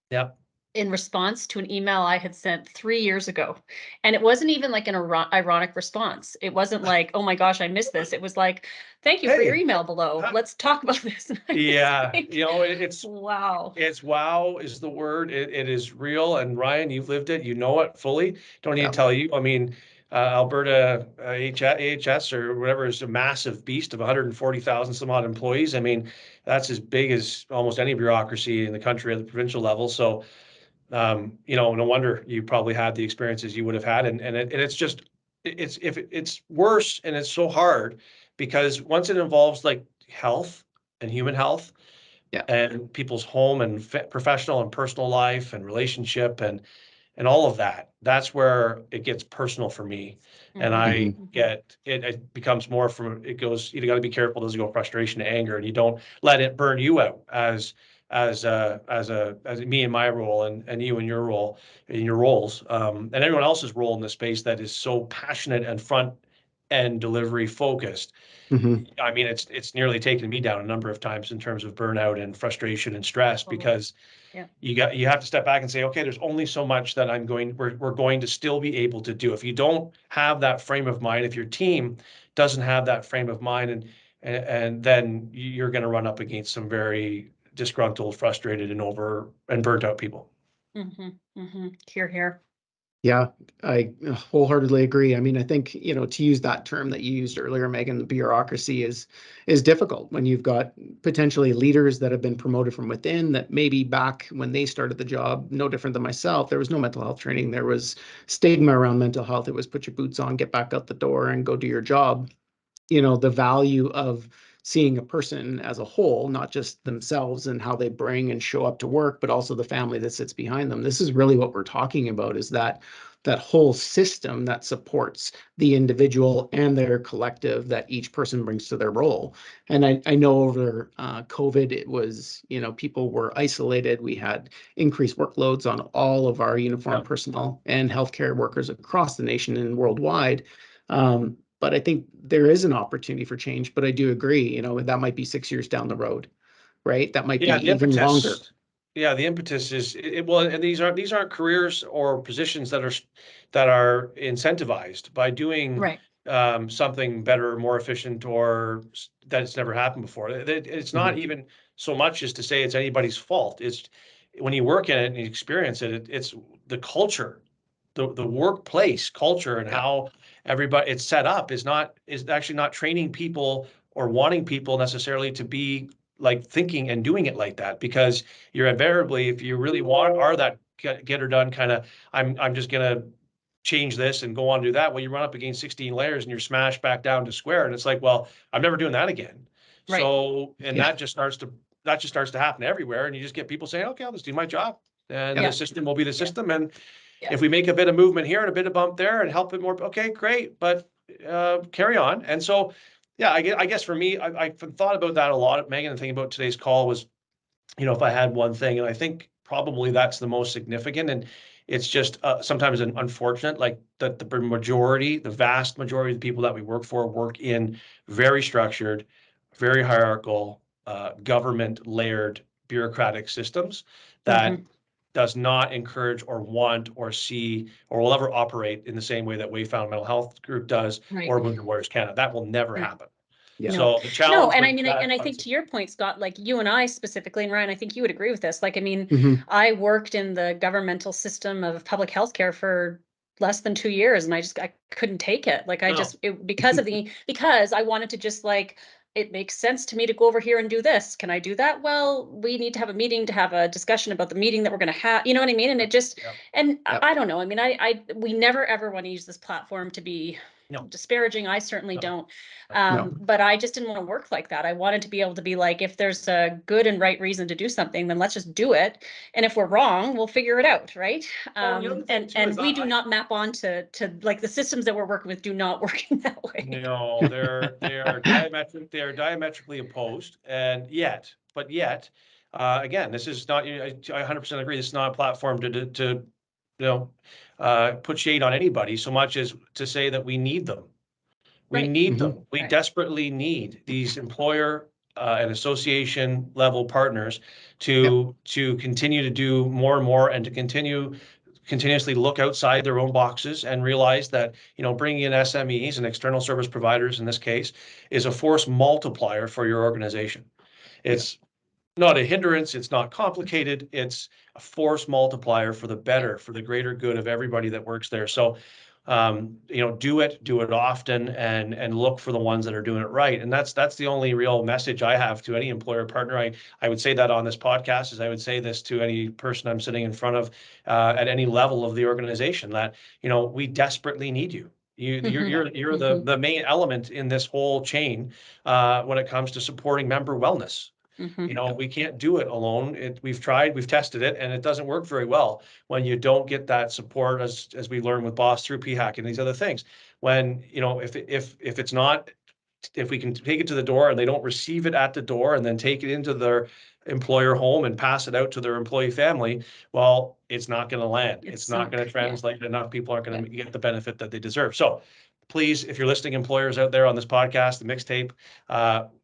Yeah. In response to an email I had sent 3 years ago. And it wasn't even like an ironic response. It wasn't like, oh my gosh, I missed this. It was like, thank you for your email below. Let's talk about this. Yeah. Like, it's wow. It's wow is the word. It is real. And Ryan, you've lived it. You know it fully. Don't need to tell you. I mean, Alberta AHS or whatever is a massive beast of 140,000 some odd employees. I mean, that's as big as almost any bureaucracy in the country at the provincial level. So, no wonder you probably had the experiences you would have had. And it's worse, and it's so hard because once it involves like health and human health, and people's home and professional and personal life and relationship and all of that, that's where it gets personal for me. And I get it becomes more from, it goes, you got to be careful. Does it go frustration to anger, and you don't let it burn you out as me in my role and you in your role, in your roles, and everyone else's role in this space that is so passionate and front end delivery focused. I mean, it's nearly taken me down a number of times in terms of burnout and frustration and stress, because you have to step back and say, okay, there's only so much that we're going to still be able to do. If you don't have that frame of mind, if your team doesn't have that frame of mind, and then you're going to run up against some very disgruntled, frustrated, and burnt out people. Hear, hear. Yeah, I wholeheartedly agree. I mean, I think, to use that term that you used earlier, Megan, the bureaucracy is difficult when you've got potentially leaders that have been promoted from within, that maybe back when they started the job, no different than myself, there was no mental health training. There was stigma around mental health. It was put your boots on, get back out the door and go do your job. The value of seeing a person as a whole, not just themselves and how they bring and show up to work, but also the family that sits behind them. This is really what we're talking about, is that whole system that supports the individual and their collective that each person brings to their role. And I know over COVID, it was, people were isolated. We had increased workloads on all of our uniformed personnel and healthcare workers across the nation and worldwide. But I think there is an opportunity for change. But I do agree, that might be 6 years down the road, right? That might be even longer. Yeah, the impetus is well, and these aren't careers or positions that are incentivized by doing something better, more efficient, or that's never happened before. It's not even so much as to say it's anybody's fault. It's when you work in it and you experience it, it's the culture. The workplace culture and how everybody it's set up is actually not training people or wanting people necessarily to be like thinking and doing it like that, because you're invariably, if you really are that get her done kind of, I'm just gonna change this and go on and do that. Well, you run up against 16 layers and you're smashed back down to square, and it's like, well, I'm never doing that again. Right. So, and that just starts to happen everywhere. And you just get people saying, okay, I'll just do my job. And the system will be the system. And if we make a bit of movement here and a bit of bump there and help it more, okay, great, but carry on. And so, yeah, I guess for me, I've thought about that a lot. Megan, the thing about today's call was, if I had one thing, and I think probably that's the most significant, and it's just sometimes unfortunate, like that the vast majority of the people that we work for work in very structured, very hierarchical, government layered bureaucratic systems that does not encourage or want or see or will ever operate in the same way that Wayfound Mental Health Group does or Wounded Warriors Canada. That will never happen. Yeah. So the challenge. No, and I mean, and I think to your point, Scott, like you and I specifically, and Ryan, I think you would agree with this. Like, I mean, I worked in the governmental system of public health care for less than 2 years, and I couldn't take it. Like, because I wanted to just like, it makes sense to me to go over here and do this. Can I do that? Well, we need to have a meeting to have a discussion about the meeting that we're going to have. You know what I mean? And it just, and I don't know. I mean, we never ever want to use this platform to be disparaging. I certainly don't. But I just didn't want to work like that. I wanted to be able to be like, if there's a good and right reason to do something, then let's just do it. And if we're wrong, we'll figure it out, right? And we do not map on to like the systems that we're working with do not work in that way. No, they are diametrically opposed, and yet, again, this is not. I 100% agree. This is not a platform to put shade on anybody so much as to say that we need them. We need them. We desperately need these employer and association level partners to continue to do more and more and to continuously look outside their own boxes and realize that, bringing in SMEs and external service providers in this case is a force multiplier for your organization. It's not a hindrance. It's not complicated. It's a force multiplier for the better, for the greater good of everybody that works there. So, do it often and look for the ones that are doing it right. And that's the only real message I have to any employer partner. I would say that on this podcast, as I would say this to any person I'm sitting in front of at any level of the organization, that, we desperately need you. You're the main element in this whole chain when it comes to supporting member wellness. We can't do it alone. We've tried, we've tested it, and it doesn't work very well when you don't get that support, as we learn with BOSS through PHAC and these other things. When, if we can take it to the door and they don't receive it at the door and then take it into their employer home and pass it out to their employee family, well, it's not going to land. It's not going to translate. Enough people aren't going to get the benefit that they deserve. So please, if you're listening, employers out there on this podcast, the mixtape,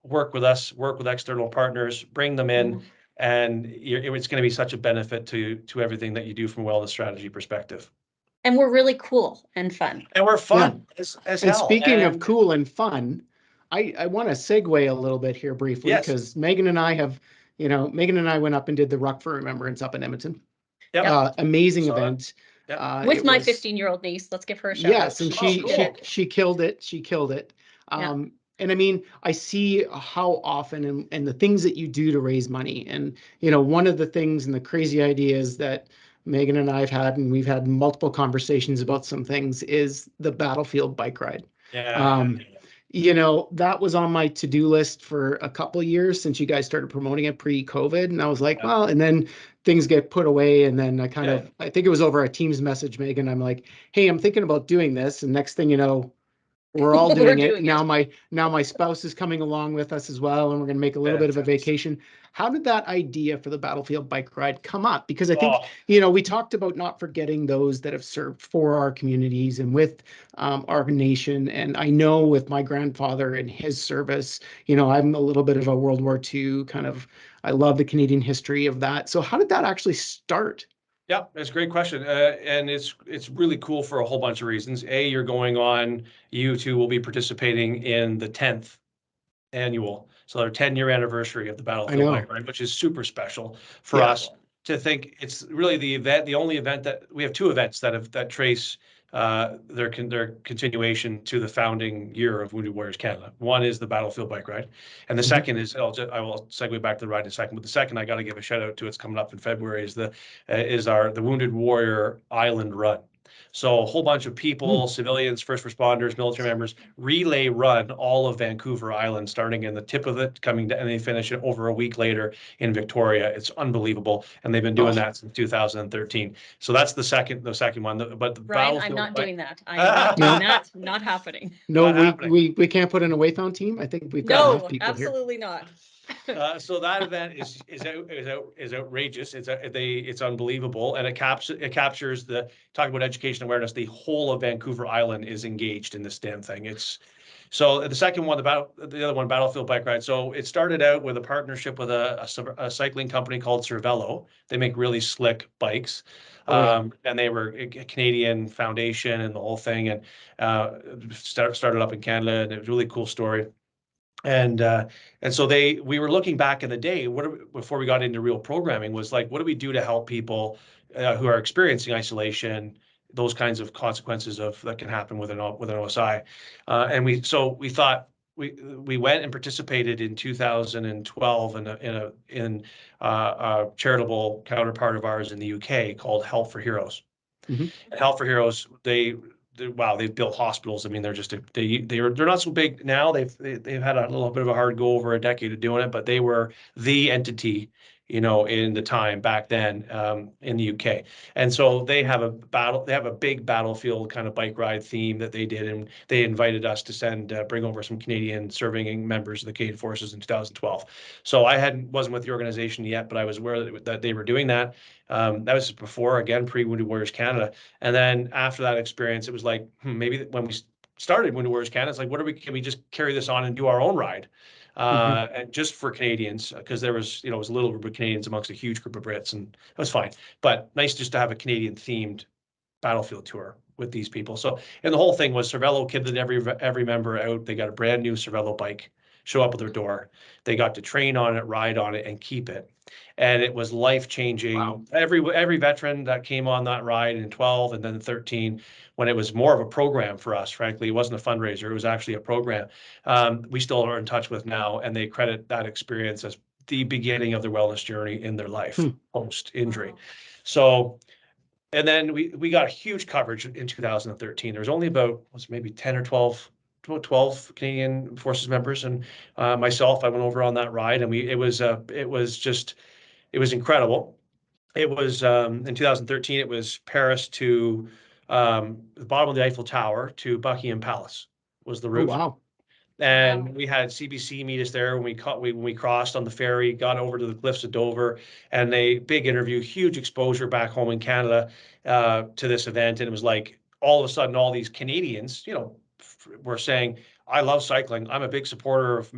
work with us, work with external partners, bring them in, and it's going to be such a benefit to everything that you do from a wellness strategy perspective. And we're really cool and fun. And we're fun as hell. And speaking of cool and fun, I want to segue a little bit here briefly because Megan and I went up and did the Ruck for Remembrance up in Edmonton. Amazing event. With my 15-year-old niece. Let's give her a shout out. Yes, and she killed it. She killed it. And I mean, I see how often and the things that you do to raise money. And, one of the things and the crazy ideas that Megan and I have had, and we've had multiple conversations about some things, is the Battlefield bike ride. That was on my to-do list for a couple of years since you guys started promoting it pre-COVID. And I was like, well, and then things get put away. And then I think it was over a Teams message, Megan. I'm like, hey, I'm thinking about doing this. And next thing you know, we're all doing it. Now my spouse is coming along with us as well. And we're going to make a little bit of a vacation. How did that idea for the Battlefield bike ride come up? Because I think, we talked about not forgetting those that have served for our communities and with our nation. And I know with my grandfather and his service, I'm a little bit of a World War II kind of, I love the Canadian history of that. So how did that actually start? Yeah, that's a great question. And it's really cool for a whole bunch of reasons. You two will be participating in the 10th annual, so our 10-year anniversary of the Battlefield bike ride, which is super special for us to think. It's really the only event that we have. Two events that trace their continuation to the founding year of Wounded Warriors Canada. One is the Battlefield bike ride, and the second is I will segue back to the ride in a second. But the second I got to give a shout out to, it's coming up in February, is the Wounded Warrior Island Run. So a whole bunch of people, civilians, first responders, military members, relay run all of Vancouver Island, starting in the tip of it, coming down, and they finish it over a week later in Victoria. It's unbelievable, and they've been doing that since 2013. So that's the second one. But the Ryan, I'm not doing that. Not happening. No, Not happening. we can't put in a Waython team. I think we've got enough people here. Absolutely not. So that event is outrageous. It's unbelievable, and it captures talking about education awareness. The whole of Vancouver Island is engaged in this damn thing. So the second one, the other one, Battlefield Bike Ride. So it started out with a partnership with a cycling company called Cervelo. They make really slick bikes. And they were a Canadian foundation and the whole thing, and started up in Canada, and it was a really cool story. And so we were looking back in the day, before we got into real programming, was like, what do we do to help people who are experiencing isolation, those kinds of consequences that can happen with an OSI. And we thought we went and participated in 2012 in a charitable counterpart of ours in the UK called Help for Heroes. And Help for Heroes, they've built hospitals. I mean, they're not so big now. They've had a little bit of a hard go over a decade of doing it, but they were the entity, in the time back then, in the UK. And so they have a big battlefield kind of bike ride theme that they did, and they invited us to bring over some Canadian serving members of the Canadian Forces in 2012. So wasn't with the organization yet, but I was aware that they were doing that. That was before, again, pre-Wounded Warriors Canada. And then after that experience, it was like, maybe when we started Wounded Warriors Canada, it's like, can we just carry this on and do our own ride? And just for Canadians, because there was, it was a little group of Canadians amongst a huge group of Brits, and it was fine. But nice just to have a Canadian themed battlefield tour with these people. So, and the whole thing was Cervelo kitted every member out. They got a brand new Cervelo bike, show up at their door. They got to train on it, ride on it, and keep it. And it was life-changing. Wow. Every veteran that came on that ride in 12 and then 13, when it was more of a program for us, frankly, it wasn't a fundraiser, it was actually a program, we still are in touch with now, and they credit that experience as the beginning of their wellness journey in their life post-injury. Wow. So, and then we got huge coverage in 2013. There was only about, maybe 10 or 12 Canadian Forces members, and myself, I went over on that ride, and it was incredible. It was in 2013, it was Paris to the bottom of the Eiffel Tower to Buckingham Palace was the route. Oh, wow. And we had CBC meet us there when we crossed on the ferry, got over to the cliffs of Dover, and a big interview, huge exposure back home in Canada to this event. And it was like, all of a sudden, all these Canadians, were saying, I love cycling. I'm a big supporter of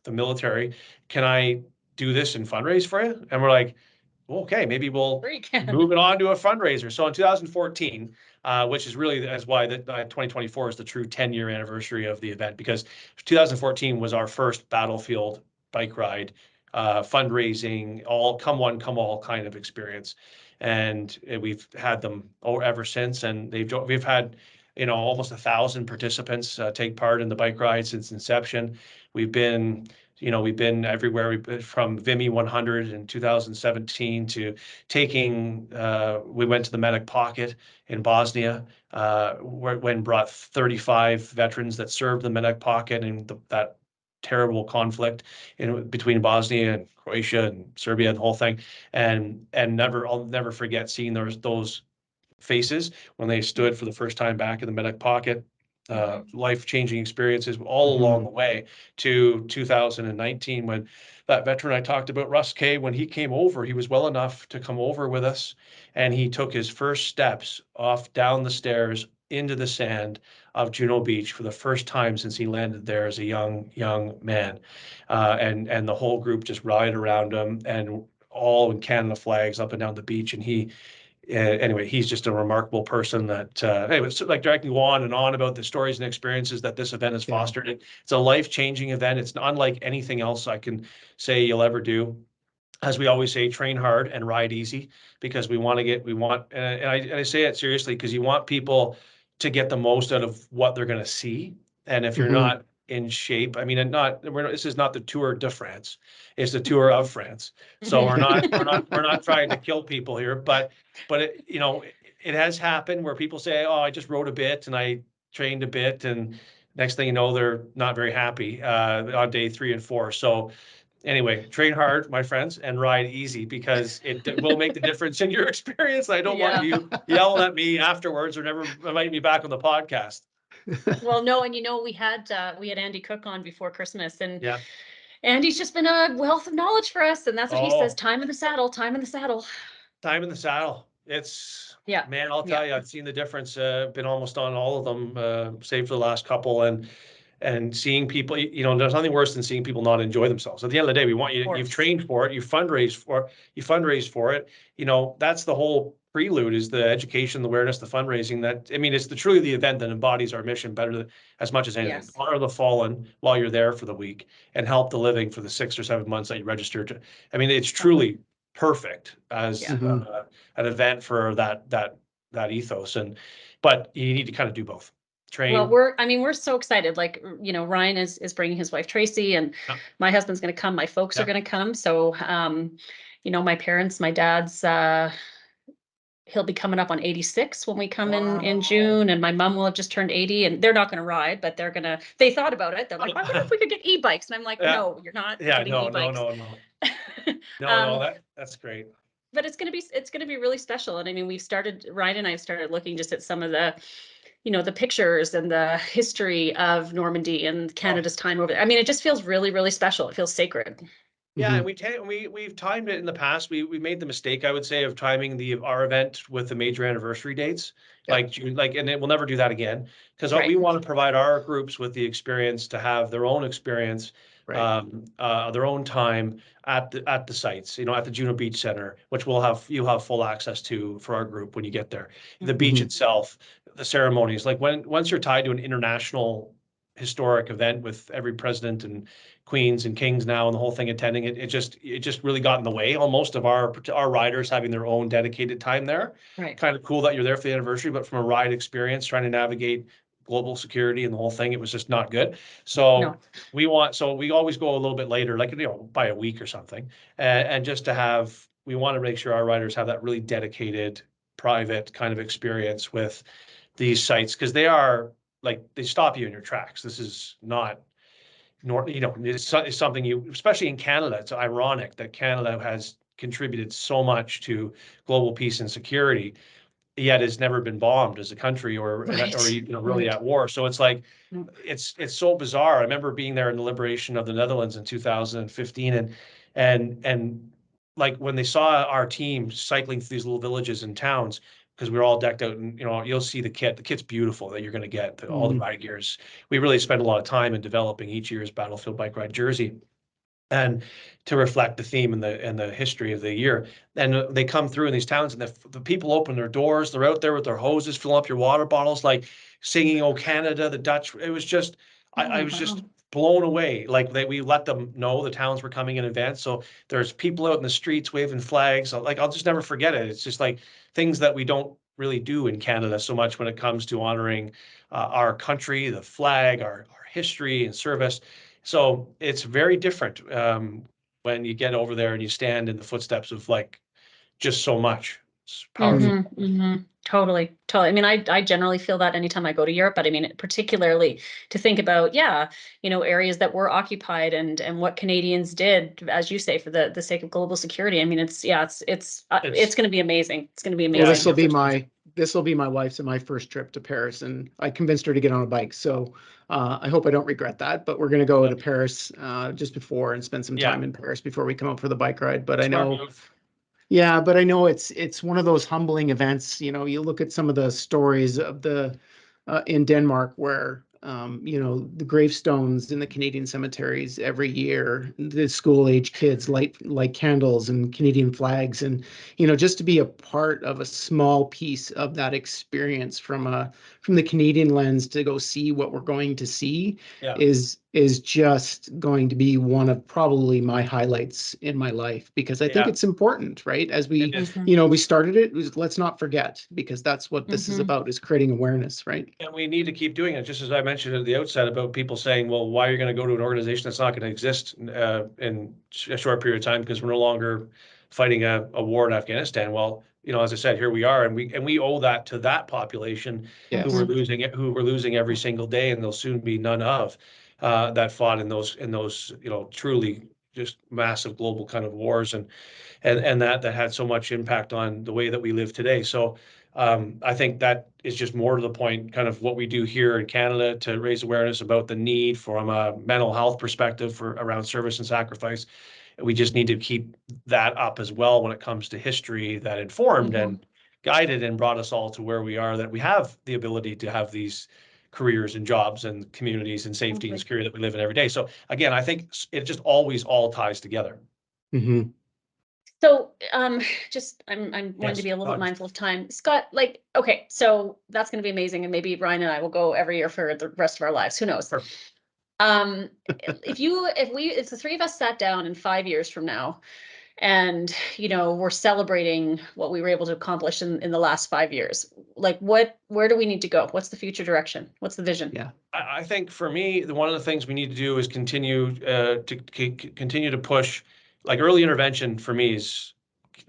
the military. Can I do this and fundraise for you? And we're like, well, okay, maybe we'll move it on to a fundraiser. So in 2014, which is really why 2024 is the true 10-year anniversary of the event, because 2014 was our first battlefield bike ride, fundraising, all come one, come all kind of experience. And we've had them ever since. And we've had, almost 1,000 participants take part in the bike ride since inception. We've been everywhere, from Vimy 100 in 2017 to we went to the Medic Pocket in Bosnia, when brought 35 veterans that served the Medic Pocket in that terrible conflict between Bosnia and Croatia and Serbia and the whole thing. And I'll never forget seeing those faces when they stood for the first time back in the Medic Pocket. Life-changing experiences all along the way to 2019, when that veteran I talked about, Russ Kay, when he came over, he was well enough to come over with us, and he took his first steps down the stairs into the sand of Juno Beach for the first time since he landed there as a young man, and the whole group just rallied around him, and all in Canada flags up and down the beach, and anyway, he's just a remarkable person that, anyway, it's like I can go on and on about the stories and experiences that this event has fostered. It's a life-changing event. It's unlike anything else I can say you'll ever do. As we always say, train hard and ride easy, because and I say it seriously, because you want people to get the most out of what they're going to see. And if you're not in shape. I mean, this is not the Tour de France, it's the Tour of France. So we're not trying to kill people here, but it, it has happened where people say, oh, I just rode a bit and I trained a bit, and next thing you know, they're not very happy on day 3 and 4. So anyway, train hard, my friends, and ride easy, because it will make the difference in your experience. I don't want you yelling at me afterwards or never inviting me back on the podcast. Well, no, and we had Andy Cook on before Christmas, and Yeah. Andy's just been a wealth of knowledge for us, and that's what he says: time in the saddle, time in the saddle. Time in the saddle. It's man, I'll tell you, I've seen the difference. Been almost on all of them, save for the last couple, and seeing people. There's nothing worse than seeing people not enjoy themselves. At the end of the day, we want you. You've trained for it. You fundraise for it. That's the whole prelude, is the education, the awareness, the fundraising. It's truly the event that embodies our mission as much as anything. Yes. Honor the fallen while you're there for the week, and help the living for the 6 or 7 months that you registered. It's truly perfect as an event for that ethos. But you need to kind of do both. Train. Well, we're so excited. Like, Ryan is bringing his wife Tracy, and my husband's going to come. My folks are going to come. So, my parents, my dad's, he'll be coming up on 86 when we come in June, and my mom will have just turned 80, and they're not going to ride, but they thought about it. They're like, I wonder if we could get e-bikes. And I'm like, no, you're not getting e-bikes. No, that's great. But it's going to be really special. And Ryan and I have started looking just at some of the, the pictures and the history of Normandy and Canada's time over there. It just feels really, really special. It feels sacred. Yeah, and we've timed it in the past. We made the mistake, I would say, of timing our event with the major anniversary dates, like June, and we'll never do that again, because we want to provide our groups with the experience to have their own experience, their own time at the sites, at the Juno Beach Center, which you'll have full access to for our group when you get there. The beach itself, the ceremonies, once you're tied to an international historic event with every president and queens and kings now and the whole thing attending it, it just really got in the way almost of our riders having their own dedicated time there. Right. Kind of cool that you're there for the anniversary, but from a ride experience, trying to navigate global security and the whole thing, it was just not good. So we always go a little bit later, by a week or something, and just we want to make sure our riders have that really dedicated, private kind of experience with these sites, because they stop you in your tracks. This is not, it's something especially in Canada, it's ironic that Canada has contributed so much to global peace and security, yet has never been bombed as a country or really at war. So it's it's so bizarre. I remember being there in the liberation of the Netherlands in 2015, and when they saw our team cycling through these little villages and towns, because we were all decked out, and you'll see the kit. The kit's beautiful that you're going to get, all the ride gears. We really spend a lot of time in developing each year's Battlefield Bike Ride jersey, and to reflect the theme and the history of the year. And they come through in these towns, and the people open their doors. They're out there with their hoses, filling up your water bottles, singing "Oh Canada," the Dutch. It was just, I was just blown away. We let them know the towns were coming in advance. So there's people out in the streets waving flags. I'll just never forget it. It's just things that we don't really do in Canada so much when it comes to honoring our country, the flag, our history and service. So it's very different when you get over there and you stand in the footsteps of just so much. It's powerful. Totally. I generally feel that anytime I go to Europe, but particularly to think about, areas that were occupied and what Canadians did, as you say, for the sake of global security. It's going to be amazing. It's going to be amazing. Well, this will be my wife's and my first trip to Paris, and I convinced her to get on a bike. So I hope I don't regret that, but we're going to go to Paris just before and spend some time in Paris before we come up for the bike ride. But I know it's one of those humbling events. You look at some of the stories of in Denmark where the gravestones in the Canadian cemeteries every year, the school age kids light candles and Canadian flags, and just to be a part of a small piece of that experience from the Canadian lens to go see what we're going to see is just going to be one of probably my highlights in my life, because I think it's important, right? As we we started let's not forget, because that's what this is about, is creating awareness, right? And we need to keep doing it, just as I mentioned at the outset about people saying, well, why are you going to go to an organization that's not going to exist in a short period of time because we're no longer fighting a war in Afghanistan? Well, as I said, here we are, and we owe that to that population who we're losing every single day, and there'll soon be none of that fought in those truly just massive global kind of wars, and that had so much impact on the way that we live today. So I think that is just more to the point, kind of what we do here in Canada to raise awareness about the need from a mental health perspective around service and sacrifice. We just need to keep that up as well when it comes to history that informed and guided and brought us all to where we are, that we have the ability to have these careers and jobs and communities and safety and security that we live in every day. So again, I think it just always all ties together. Mm-hmm. So I'm wanting to be a little bit mindful of time. Scott, okay, so that's going to be amazing. And maybe Ryan and I will go every year for the rest of our lives. Who knows? Perfect. If the three of us sat down in 5 years from now and, we're celebrating what we were able to accomplish in the last 5 years, where do we need to go? What's the future direction? What's the vision? Yeah. I think for me, one of the things we need to do is continue to push. Like early intervention for me is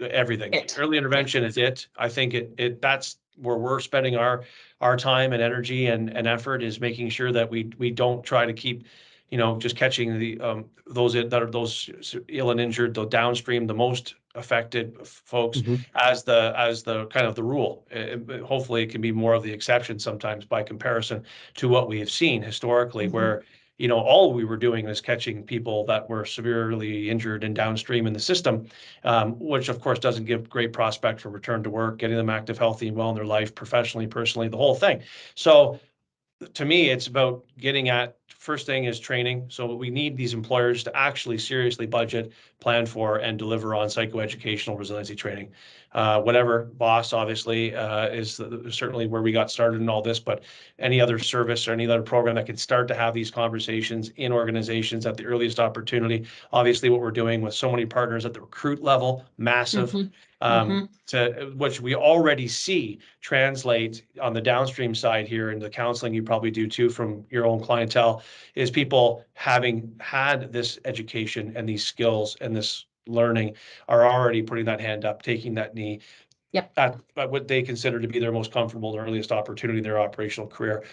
everything. Early intervention is it. I think that's where we're spending our time and energy and effort, is making sure that we don't try to keep, just catching those ill and injured, the downstream, the most affected folks as the kind of the rule. Hopefully it can be more of the exception sometimes by comparison to what we have seen historically, where all we were doing is catching people that were severely injured and downstream in the system, which of course doesn't give great prospect for return to work, getting them active, healthy, and well in their life, professionally, personally, the whole thing. So to me, it's about getting at, first thing is training. So we need these employers to actually seriously budget, plan for, and deliver on psychoeducational resiliency training. Whatever boss, obviously, is certainly where we got started in all this, but any other service or any other program that can start to have these conversations in organizations at the earliest opportunity. Obviously, what we're doing with so many partners at the recruit level, massive. To which we already see translate on the downstream side here in the counseling you probably do too from your own clientele, is people having had this education and these skills and this learning are already putting that hand up, taking that knee at what they consider to be their most comfortable, their earliest opportunity in their operational career.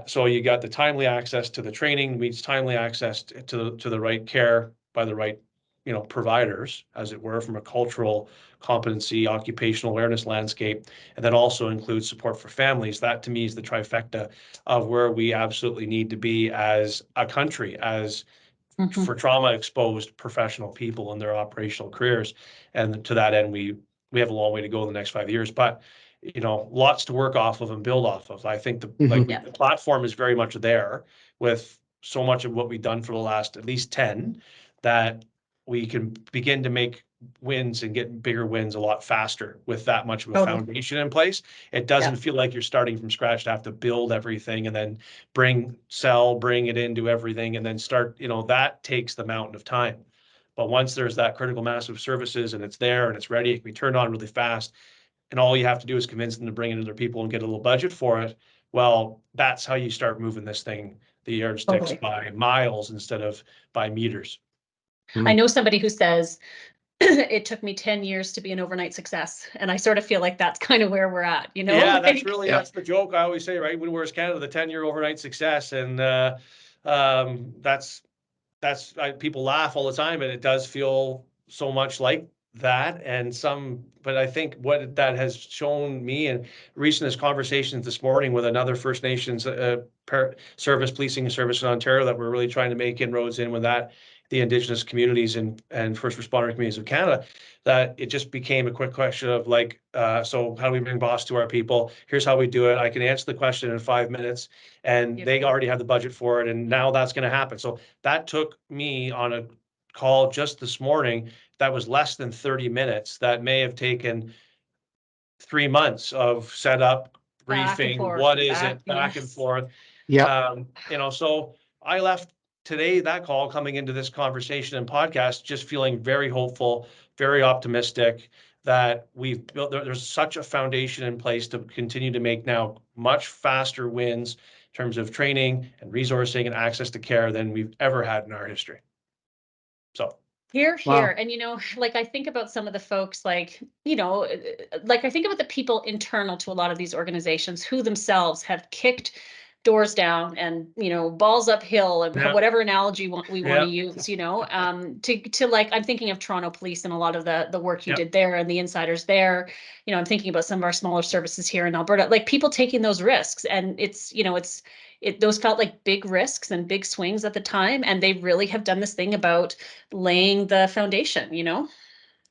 So you got the timely access to the training meets timely access to the right care by the right providers, as it were, from a cultural competency, occupational awareness landscape, and that also includes support for families. That to me is the trifecta of where we absolutely need to be as a country, as for trauma exposed professional people in their operational careers. And to that end, we have a long way to go in the next 5 years, but lots to work off of and build off of. I think the platform is very much there with so much of what we've done for the last at least 10, that we can begin to make wins and get bigger wins a lot faster with that much of a foundation in place. It doesn't feel like you're starting from scratch to have to build everything and then bring it into everything and then start, that takes the mountain of time. But once there's that critical mass of services and it's there and it's ready, it can be turned on really fast. And all you have to do is convince them to bring in other people and get a little budget for it. Well, that's how you start moving this thing, the yardsticks, by miles instead of by meters. I know somebody who says, it took me 10 years to be an overnight success. And I sort of feel like that's kind of where we're at, Yeah, that's the joke I always say, right? Where's Canada, the 10-year overnight success. And people laugh all the time, and it does feel so much like that. But I think what that has shown me, and recent conversations this morning with another First Nations policing service in Ontario that we're really trying to make inroads in with that, the Indigenous communities and first responder communities of Canada, that it just became a quick question of so how do we bring boss to our people? Here's how we do it. I can answer the question in 5 minutes, and they already have the budget for it, and now that's going to happen. So that took me on a call just this morning that was less than 30 minutes. That may have taken 3 months of setup, briefing, what is it, back and forth. Yeah. So I left today, that call coming into this conversation and podcast, just feeling very hopeful, very optimistic that we've built, there's such a foundation in place to continue to make now much faster wins terms of training and resourcing and access to care than we've ever had in our history. So. Here. Wow. And, like I think about some of the folks, like, like I think about the people internal to a lot of these organizations who themselves have kicked doors down and, balls uphill and whatever analogy we want to use, to like, I'm thinking of Toronto Police and a lot of the work you did there and the insiders there. I'm thinking about some of our smaller services here in Alberta, like people taking those risks, and those felt like big risks and big swings at the time. And they really have done this thing about laying the foundation,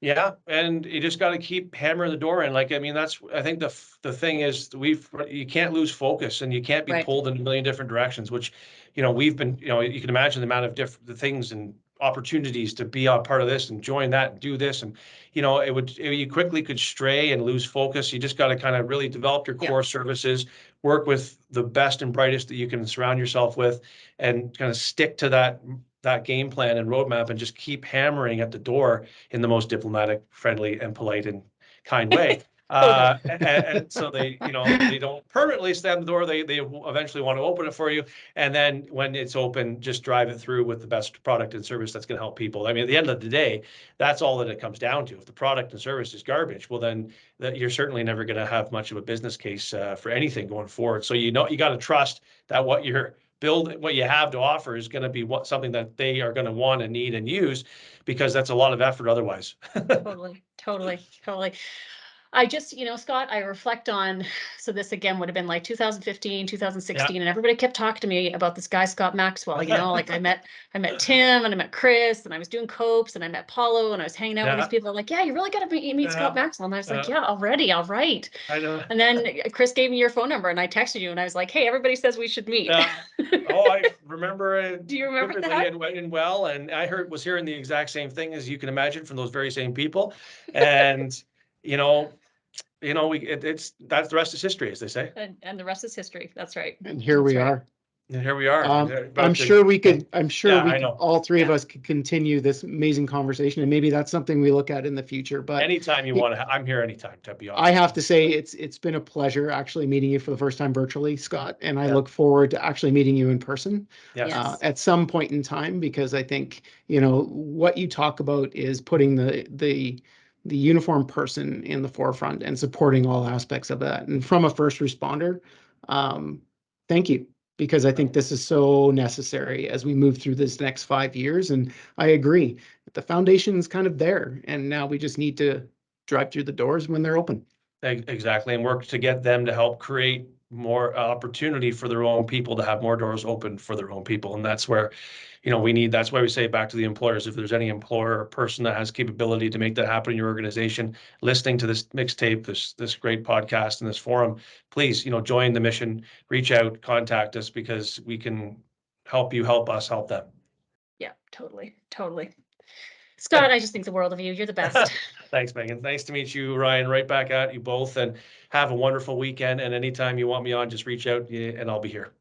Yeah, and you just got to keep hammering the door in. Like, I mean, I think the thing is you can't lose focus, and you can't be pulled in a million different directions, which, we've been, you can imagine the amount of different things and opportunities to be a part of this and join that and do this. And, you quickly could stray and lose focus. You just got to kind of really develop your core services, work with the best and brightest that you can surround yourself with, and kind of stick to that game plan and roadmap, and just keep hammering at the door in the most diplomatic, friendly, and polite and kind way. And so they don't permanently slam the door. They eventually want to open it for you. And then when it's open, just drive it through with the best product and service that's going to help people. I mean, at the end of the day, that's all that it comes down to. If the product and service is garbage, well, then you're certainly never going to have much of a business case for anything going forward. So, you got to trust that what you have to offer is going to be something that they are going to want and need and use, because that's a lot of effort otherwise. Totally. I just, Scott, I reflect on, so this again would have been like 2015, 2016, and everybody kept talking to me about this guy, Scott Maxwell, like I met Tim and I met Chris, and I was doing copes, and I met Paulo, and I was hanging out with these people. Like, you really got to meet Scott Maxwell. And I was like, already. All right. I know. And then Chris gave me your phone number, and I texted you, and I was like, hey, everybody says we should meet. I remember it. Do you remember that? And well, and I was hearing the exact same thing, as you can imagine, from those very same people. And, that's the rest is history, as they say. And the rest is history. That's right. And here we are. And here we are. I'm sure all three of us could continue this amazing conversation, and maybe that's something we look at in the future. But anytime you want to, I'm here anytime, to be honest. I have to say it's been a pleasure actually meeting you for the first time virtually, Scott, and I look forward to actually meeting you in person at some point in time, because I think, what you talk about is putting the uniformed person in the forefront and supporting all aspects of that. And from a first responder, thank you, because I think this is so necessary as we move through this next 5 years. And I agree, the foundation is kind of there, and now we just need to drive through the doors when they're open. Exactly, and work to get them to help create more opportunity for their own people to have more doors open for their own people. And that's where, that's why we say back to the employers, if there's any employer or person that has capability to make that happen in your organization, listening to this mixtape, this great podcast and this forum, please, join the mission, reach out, contact us, because we can help you, help us, help them. Yeah, totally. Scott, I just think the world of you. You're the best. Thanks, Megan. Nice to meet you, Ryan. Right back at you both, and have a wonderful weekend. And anytime you want me on, just reach out and I'll be here.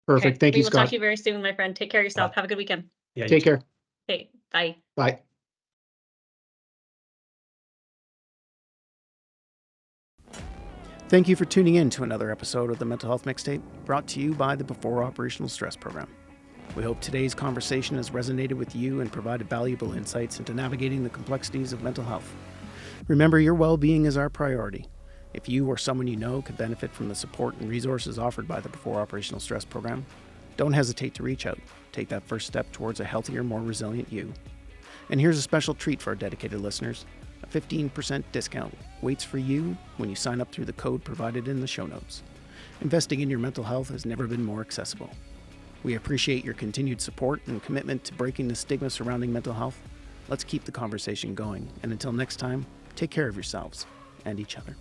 Perfect. Okay. Thank you, Scott. Scott. We'll talk to you very soon, my friend. Take care of yourself. Have a good weekend. Yeah. Take care. Okay. Bye. Bye. Thank you for tuning in to another episode of the Mental Health Mixtape, brought to you by the Before Operational Stress Program. We hope today's conversation has resonated with you and provided valuable insights into navigating the complexities of mental health. Remember, your well-being is our priority. If you or someone you know could benefit from the support and resources offered by the Before Operational Stress Program, don't hesitate to reach out. Take that first step towards a healthier, more resilient you. And here's a special treat for our dedicated listeners. A 15% discount waits for you when you sign up through the code provided in the show notes. Investing in your mental health has never been more accessible. We appreciate your continued support and commitment to breaking the stigma surrounding mental health. Let's keep the conversation going. And until next time, take care of yourselves and each other.